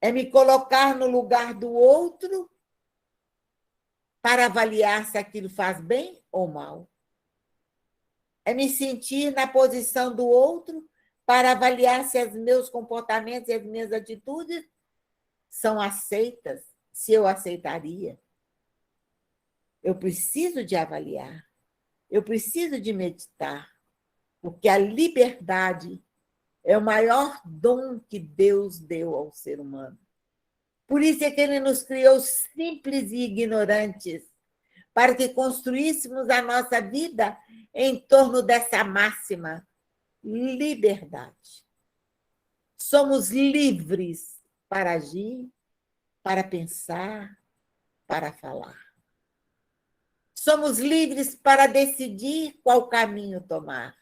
É me colocar no lugar do outro para avaliar se aquilo faz bem ou mal. É me sentir na posição do outro para avaliar se os meus comportamentos e as minhas atitudes são aceitas, se eu aceitaria. Eu preciso de avaliar. Eu preciso de meditar, porque a liberdade é o maior dom que Deus deu ao ser humano. Por isso é que ele nos criou simples e ignorantes, para que construíssemos a nossa vida em torno dessa máxima: liberdade. Somos livres para agir, para pensar, para falar. Somos livres para decidir qual caminho tomar.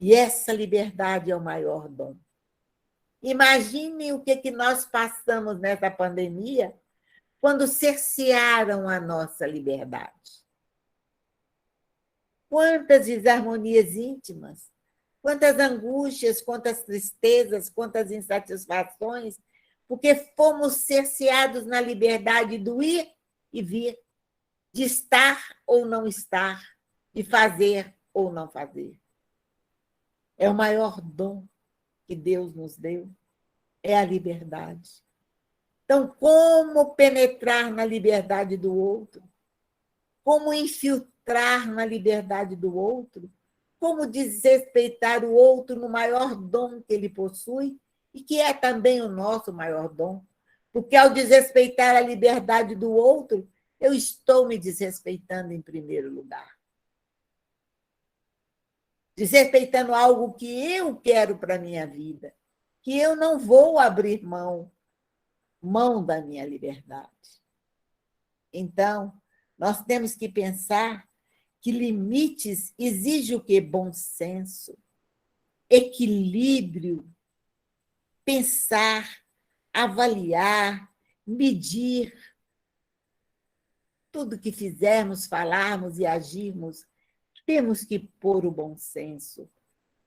E essa liberdade é o maior dom. Imagine o que nós passamos nessa pandemia quando cercearam a nossa liberdade. Quantas desarmonias íntimas, quantas angústias, quantas tristezas, quantas insatisfações, porque fomos cerceados na liberdade do ir e vir, de estar ou não estar, de fazer ou não fazer. É o maior dom que Deus nos deu, é a liberdade. Então, como penetrar na liberdade do outro? Como infiltrar na liberdade do outro? Como desrespeitar o outro no maior dom que ele possui e que é também o nosso maior dom? Porque ao desrespeitar a liberdade do outro, eu estou me desrespeitando em primeiro lugar. Desrespeitando algo que eu quero para a minha vida, que eu não vou abrir mão da minha liberdade. Então, nós temos que pensar que limites exigem o quê? Bom senso, equilíbrio, pensar, avaliar, medir. Tudo que fizermos, falarmos e agirmos, temos que pôr o bom senso,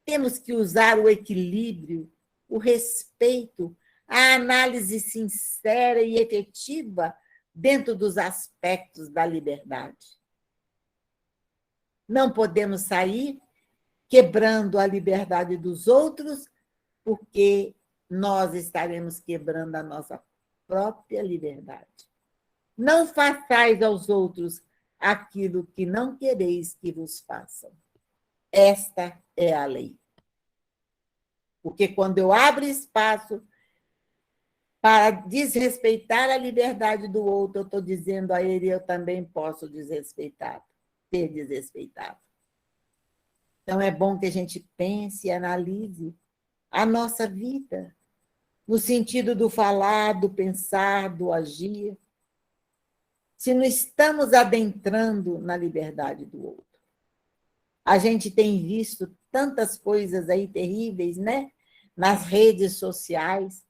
temos que usar o equilíbrio, o respeito, a análise sincera e efetiva dentro dos aspectos da liberdade. Não podemos sair quebrando a liberdade dos outros, porque nós estaremos quebrando a nossa própria liberdade. Não façais aos outros aquilo que não quereis que vos façam. Esta é a lei. Porque quando eu abro espaço para desrespeitar a liberdade do outro, eu estou dizendo a ele, eu também posso ser desrespeitado. Então, é bom que a gente pense e analise a nossa vida, no sentido do falar, do pensar, do agir, se não estamos adentrando na liberdade do outro. A gente tem visto tantas coisas aí terríveis, né? Nas redes sociais,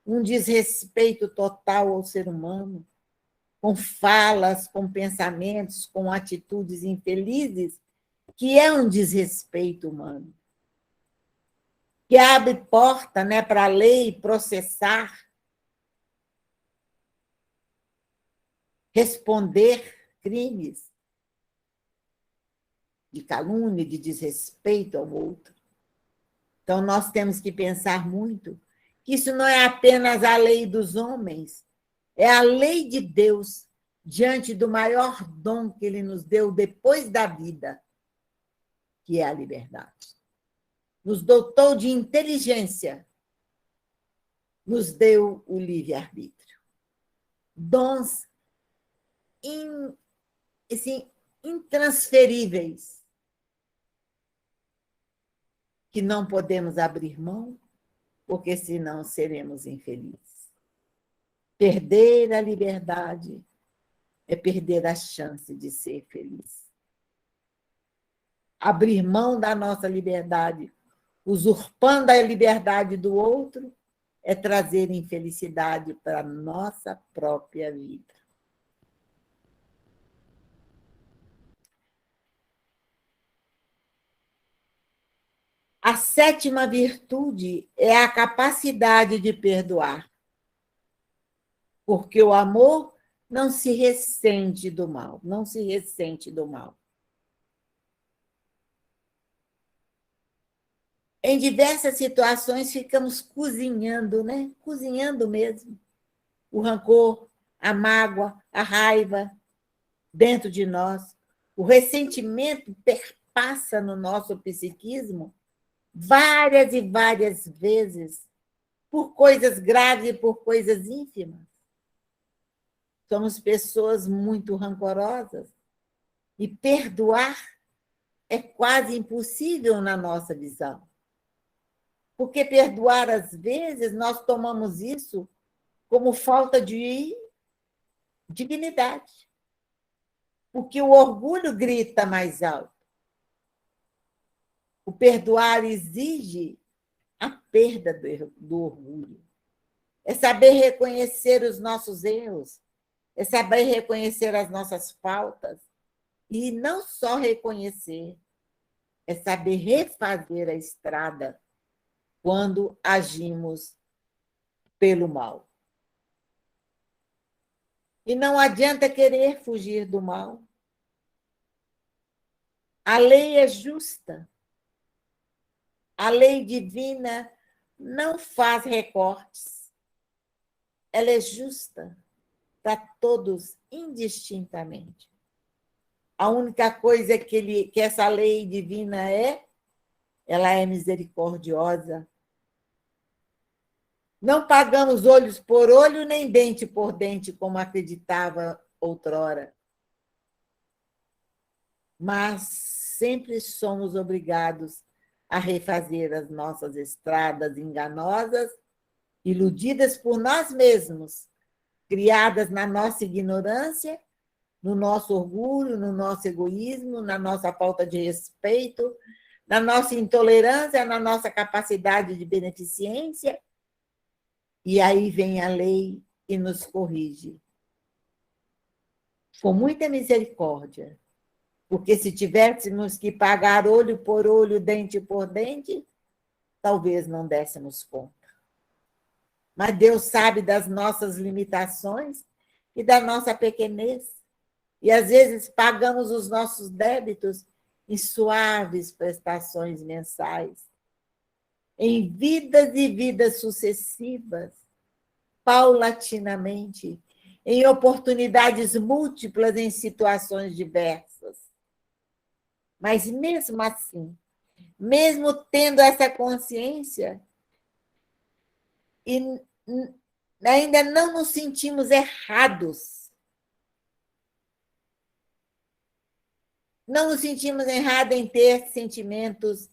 um desrespeito total ao ser humano, com falas, com pensamentos, com atitudes infelizes, que é um desrespeito humano, que abre porta, né, para a lei processar, responder crimes de calúnia, de desrespeito ao outro. Então, nós temos que pensar muito que isso não é apenas a lei dos homens, é a lei de Deus diante do maior dom que ele nos deu depois da vida, que é a liberdade. Nos dotou de inteligência, nos deu o livre-arbítrio. Dons intransferíveis, que não podemos abrir mão, porque senão seremos infelizes. Perder a liberdade é perder a chance de ser feliz. Abrir mão da nossa liberdade, usurpando a liberdade do outro, é trazer infelicidade para a nossa própria vida. A sétima virtude é a capacidade de perdoar, porque o amor não se ressente do mal, não se ressente do mal. Em diversas situações ficamos cozinhando, né? Cozinhando mesmo. O rancor, a mágoa, a raiva dentro de nós. O ressentimento perpassa no nosso psiquismo várias e várias vezes, por coisas graves e por coisas ínfimas. Somos pessoas muito rancorosas e perdoar é quase impossível na nossa visão. Porque perdoar, às vezes, nós tomamos isso como falta de dignidade. Porque o orgulho grita mais alto. O perdoar exige a perda do orgulho. É saber reconhecer os nossos erros, é saber reconhecer as nossas faltas. E não só reconhecer, é saber refazer a estrada quando agimos pelo mal. E não adianta querer fugir do mal. A lei é justa. A lei divina não faz recortes. Ela é justa para todos indistintamente. A única coisa que essa lei divina ela é misericordiosa. Não pagamos olhos por olho, nem dente por dente, como acreditava outrora. Mas sempre somos obrigados a refazer as nossas estradas enganosas, iludidas por nós mesmos, criadas na nossa ignorância, no nosso orgulho, no nosso egoísmo, na nossa falta de respeito, na nossa intolerância, na nossa capacidade de beneficência. E aí vem a lei e nos corrige. Com muita misericórdia. Porque se tivéssemos que pagar olho por olho, dente por dente, talvez não dessemos conta. Mas Deus sabe das nossas limitações e da nossa pequenez. E, às vezes, pagamos os nossos débitos em suaves prestações mensais, em vidas e vidas sucessivas, paulatinamente, em oportunidades múltiplas, em situações diversas. Mas, mesmo assim, mesmo tendo essa consciência, e ainda não nos sentimos errados. Não nos sentimos errados em ter sentimentos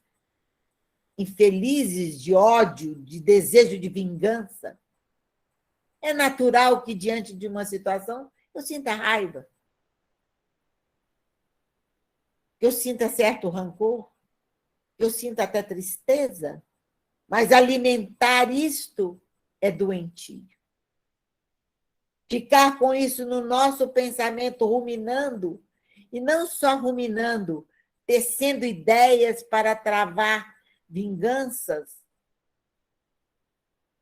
infelizes de ódio, de desejo de vingança. É natural que, diante de uma situação, eu sinta raiva. Eu sinta certo rancor. Eu sinta até tristeza. Mas alimentar isto é doentio. Ficar com isso no nosso pensamento, ruminando, e não só ruminando, tecendo ideias para travar vinganças,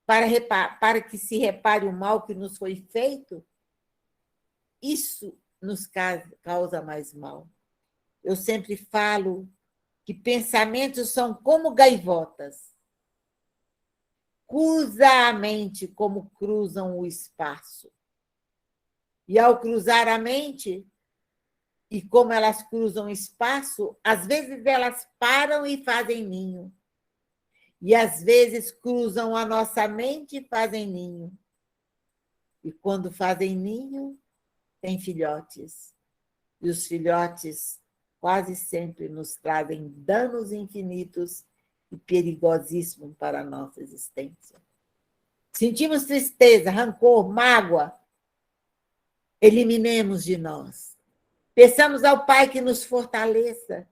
para que se repare o mal que nos foi feito, isso nos causa mais mal. Eu sempre falo que pensamentos são como gaivotas. Cruza a mente como cruzam o espaço. E ao cruzar a mente, e como elas cruzam o espaço, às vezes elas param e fazem ninho. E às vezes cruzam a nossa mente e fazem ninho. E quando fazem ninho, tem filhotes. E os filhotes quase sempre nos trazem danos infinitos e perigosíssimos para a nossa existência. Sentimos tristeza, rancor, mágoa, eliminemos de nós. Peçamos ao Pai que nos fortaleça,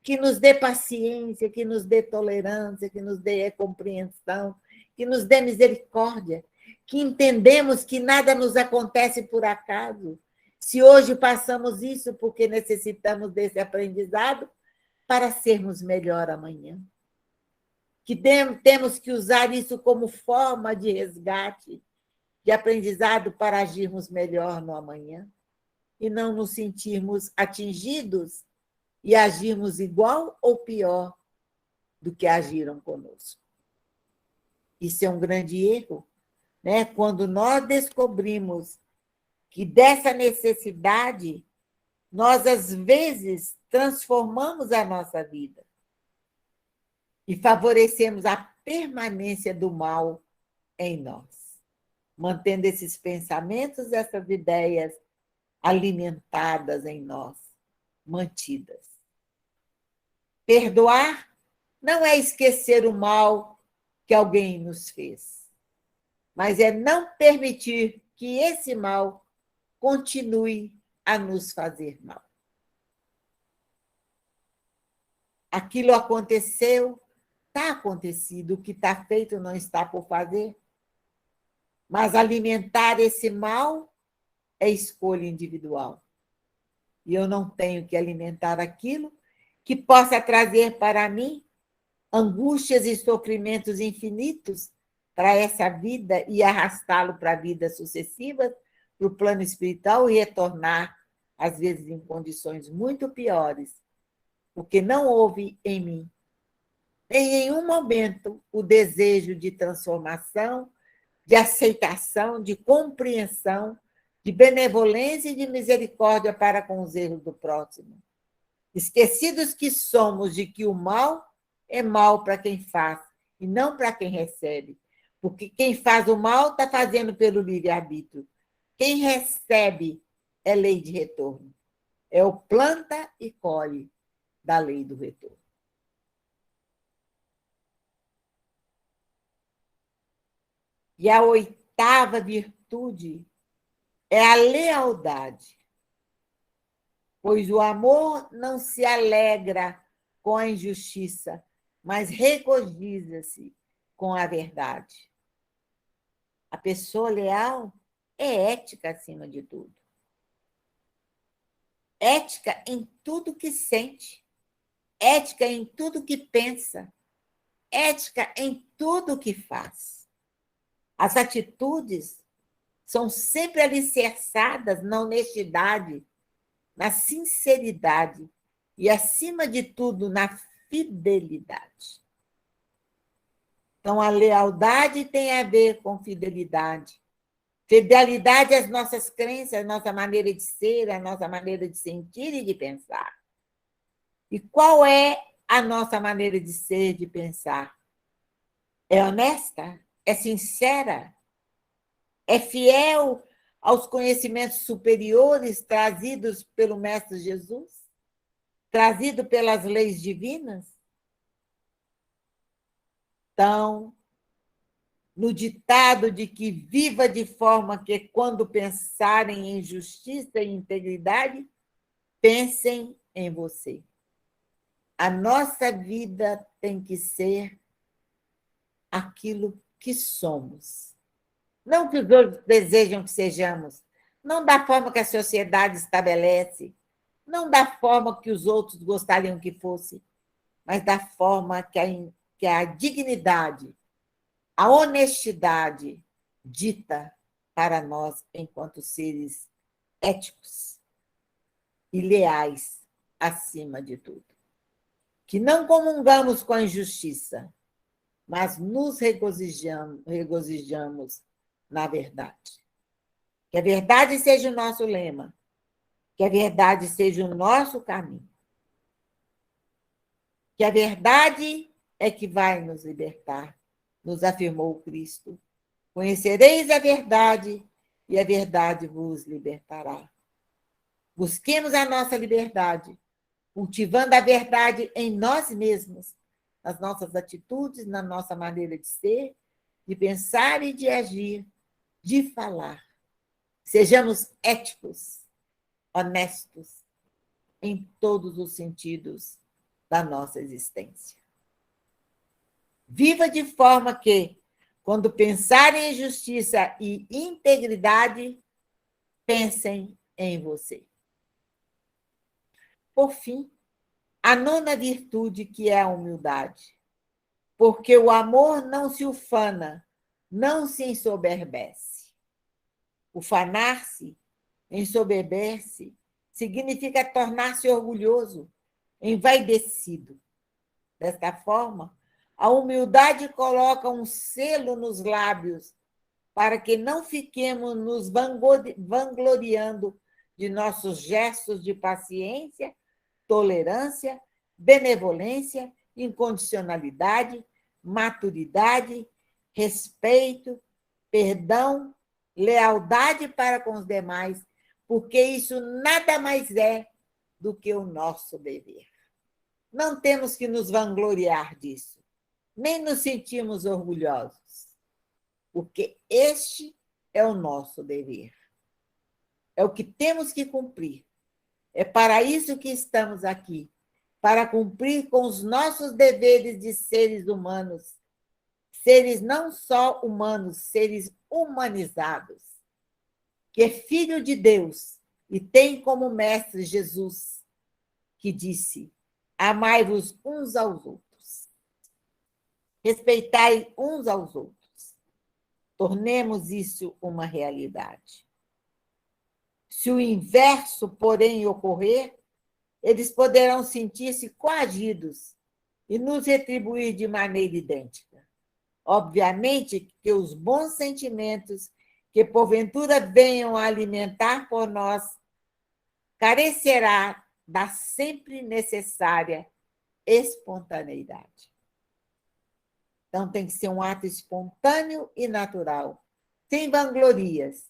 que nos dê paciência, que nos dê tolerância, que nos dê compreensão, que nos dê misericórdia, que entendemos que nada nos acontece por acaso. Se hoje passamos isso, porque necessitamos desse aprendizado para sermos melhor amanhã. Que temos que usar isso como forma de resgate, de aprendizado para agirmos melhor no amanhã e não nos sentirmos atingidos e agirmos igual ou pior do que agiram conosco. Isso é um grande erro, né? Quando nós descobrimos que dessa necessidade, nós, às vezes, transformamos a nossa vida. e favorecemos a permanência do mal em nós, mantendo esses pensamentos, essas ideias alimentadas em nós, mantidas. Perdoar não é esquecer o mal que alguém nos fez, mas é não permitir que esse mal continue a nos fazer mal. Aquilo aconteceu, está acontecido, o que está feito não está por fazer, mas alimentar esse mal é escolha individual. E eu não tenho que alimentar aquilo que possa trazer para mim angústias e sofrimentos infinitos para essa vida e arrastá-lo para vidas sucessivas, para o plano espiritual e retornar, às vezes, em condições muito piores, porque não houve em mim, em nenhum momento, o desejo de transformação, de aceitação, de compreensão, de benevolência e de misericórdia para com os erros do próximo. Esquecidos que somos de que o mal é mal para quem faz e não para quem recebe. Porque quem faz o mal está fazendo pelo livre-arbítrio. Quem recebe é lei de retorno. É o planta e colhe da lei do retorno. E a oitava virtude é a lealdade, pois o amor não se alegra com a injustiça, mas regozija-se com a verdade. A pessoa leal é ética acima de tudo. Ética em tudo que sente, ética em tudo que pensa, ética em tudo que faz. As atitudes são sempre alicerçadas na honestidade, na sinceridade e, acima de tudo, na fidelidade. Então, a lealdade tem a ver com fidelidade. Fidelidade às nossas crenças, à nossa maneira de ser, à nossa maneira de sentir e de pensar. E qual é a nossa maneira de ser, de pensar? É honesta? É sincera? É fiel aos conhecimentos superiores trazidos pelo Mestre Jesus? Trazido pelas leis divinas? Então, no ditado de que viva de forma que, quando pensarem em justiça e integridade, pensem em você. A nossa vida tem que ser aquilo que somos. Não que os outros desejam que sejamos, não da forma que a sociedade estabelece, não da forma que os outros gostariam que fosse, mas da forma que a dignidade, a honestidade dita para nós enquanto seres éticos e leais acima de tudo. Que não comungamos com a injustiça, mas nos regozijamos na verdade. Que a verdade seja o nosso lema, que a verdade seja o nosso caminho. Que a verdade é que vai nos libertar, nos afirmou o Cristo. Conhecereis a verdade e a verdade vos libertará. Busquemos a nossa liberdade, cultivando a verdade em nós mesmos, nas nossas atitudes, na nossa maneira de ser, de pensar e de agir, de falar. Sejamos éticos, honestos, em todos os sentidos da nossa existência. Viva de forma que, quando pensarem em justiça e integridade, pensem em você. Por fim, a nona virtude, que é a humildade. Porque o amor não se ufana, não se ensoberbece. Ufanar-se, ensoberber-se, significa tornar-se orgulhoso, envaidecido. Desta forma, a humildade coloca um selo nos lábios para que não fiquemos nos vangloriando de nossos gestos de paciência, tolerância, benevolência incondicionalidade, maturidade, respeito, perdão, lealdade para com os demais, porque isso nada mais é do que o nosso dever. Não temos que nos vangloriar disso, nem nos sentirmos orgulhosos, porque este é o nosso dever. É o que temos que cumprir. É para isso que estamos aqui, para cumprir com os nossos deveres de seres humanos, seres não só humanos, seres humanizados, que é filho de Deus e tem como mestre Jesus, que disse: amai-vos uns aos outros, respeitai uns aos outros. Tornemos isso uma realidade. Se o inverso, porém, ocorrer, eles poderão sentir-se coagidos e nos retribuir de maneira idêntica. Obviamente que os bons sentimentos que porventura venham a alimentar por nós carecerá da sempre necessária espontaneidade. Então, tem que ser um ato espontâneo e natural, sem vanglorias,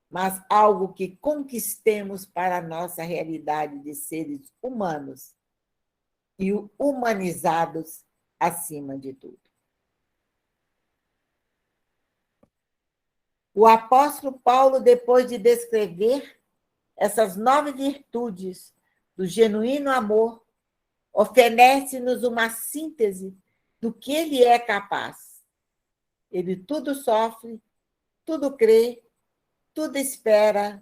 mas algo que conquistemos para a nossa realidade de seres humanos e humanizados acima de tudo. O apóstolo Paulo, depois de descrever essas 9 virtudes do genuíno amor, oferece-nos uma síntese do que ele é capaz. Ele tudo sofre, tudo crê, tudo espera,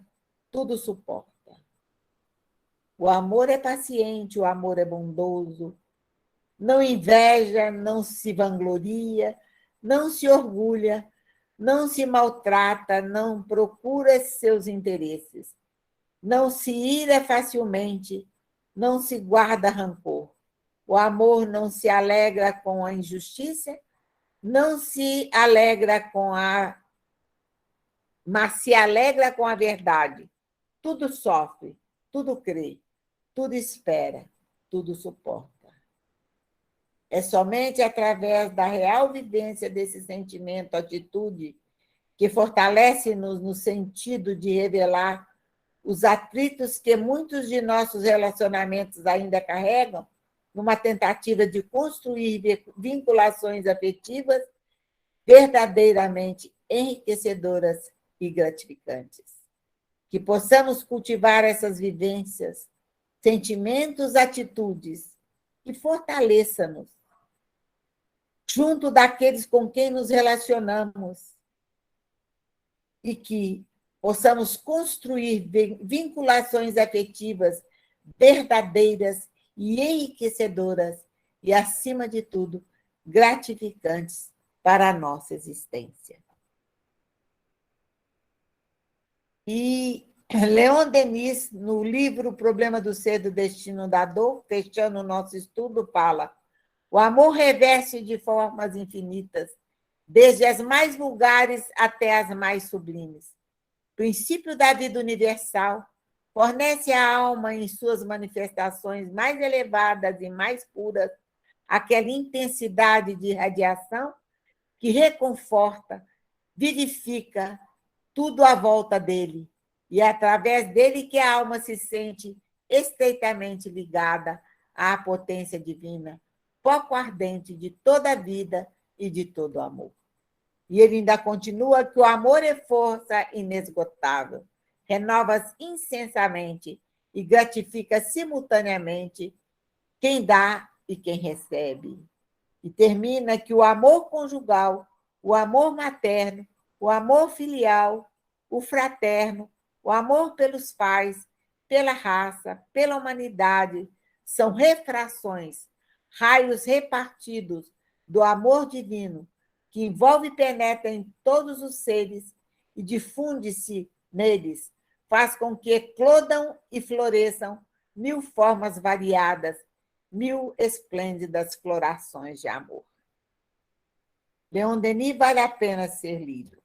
tudo suporta. O amor é paciente, o amor é bondoso, não inveja, não se vangloria, não se orgulha, não se maltrata, não procura seus interesses, não se ira facilmente, não se guarda rancor. O amor não se alegra com a injustiça, não se alegra com a... mas se alegra com a verdade. Tudo sofre, tudo crê, tudo espera, tudo suporta. É somente através da real vivência desse sentimento, atitude, que fortalece-nos no sentido de revelar os atritos que muitos de nossos relacionamentos ainda carregam, numa tentativa de construir vinculações afetivas verdadeiramente enriquecedoras e gratificantes. Que possamos cultivar essas vivências, sentimentos, atitudes, que fortaleçam-nos junto daqueles com quem nos relacionamos e que possamos construir vinculações afetivas verdadeiras e enriquecedoras e, acima de tudo, gratificantes para a nossa existência. E Leon Denis, no livro O Problema do Ser, do Destino da Dor, fechando o nosso estudo, fala: o amor reveste de formas infinitas, desde as mais vulgares até as mais sublimes. Princípio da vida universal, fornece à alma, em suas manifestações mais elevadas e mais puras, aquela intensidade de radiação que reconforta, vivifica tudo à volta dele, e é através dele que a alma se sente estreitamente ligada à potência divina, foco ardente de toda a vida e de todo o amor. E ele ainda continua que o amor é força inesgotável, renova incessantemente e gratifica simultaneamente quem dá e quem recebe. E termina que o amor conjugal, o amor materno, o amor filial, o fraterno, o amor pelos pais, pela raça, pela humanidade, são refrações, raios repartidos do amor divino, que envolve e penetra em todos os seres e difunde-se neles, faz com que eclodam e floresçam 1000 formas variadas, 1000 esplêndidas florações de amor. Leon Denis vale a pena ser lido.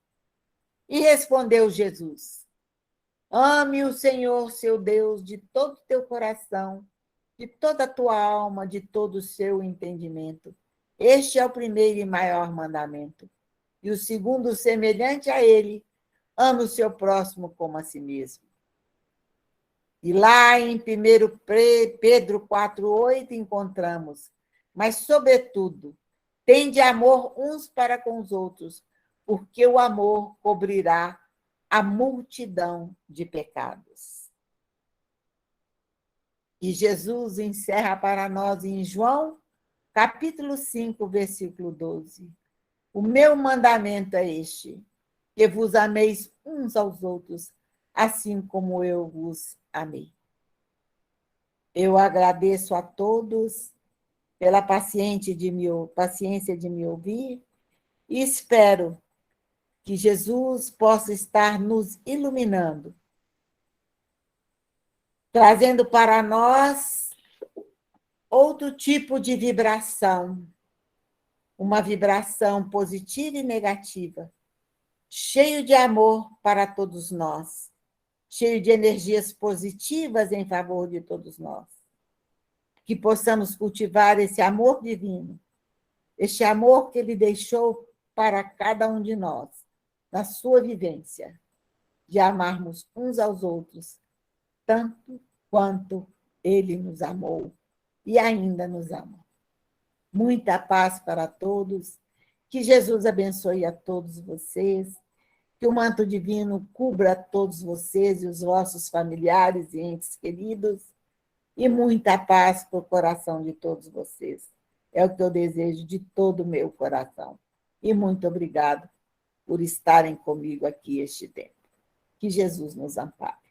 E respondeu Jesus: ame o Senhor, seu Deus, de todo o teu coração, de toda a tua alma, de todo o seu entendimento. Este é o primeiro e maior mandamento. E o segundo, semelhante a ele, ama o seu próximo como a si mesmo. E lá em 1 Pedro 4,8 encontramos: mas, sobretudo, tende amor uns para com os outros, porque o amor cobrirá a multidão de pecados. E Jesus encerra para nós em João, capítulo 5, versículo 12. O meu mandamento é este, que vos ameis uns aos outros, assim como eu vos amei. Eu agradeço a todos pela paciência de me ouvir e espero que Jesus possa estar nos iluminando, trazendo para nós outro tipo de vibração, uma vibração positiva e negativa, cheio de amor para todos nós, cheio de energias positivas em favor de todos nós. Que possamos cultivar esse amor divino, este amor que Ele deixou para cada um de nós, na sua vivência, de amarmos uns aos outros, tanto quanto Ele nos amou e ainda nos ama. Muita paz para todos, que Jesus abençoe a todos vocês, que o manto divino cubra todos vocês e os vossos familiares e entes queridos, e muita paz para o coração de todos vocês. É o que eu desejo de todo o meu coração. E muito obrigado por estarem comigo aqui este tempo. Que Jesus nos ampare.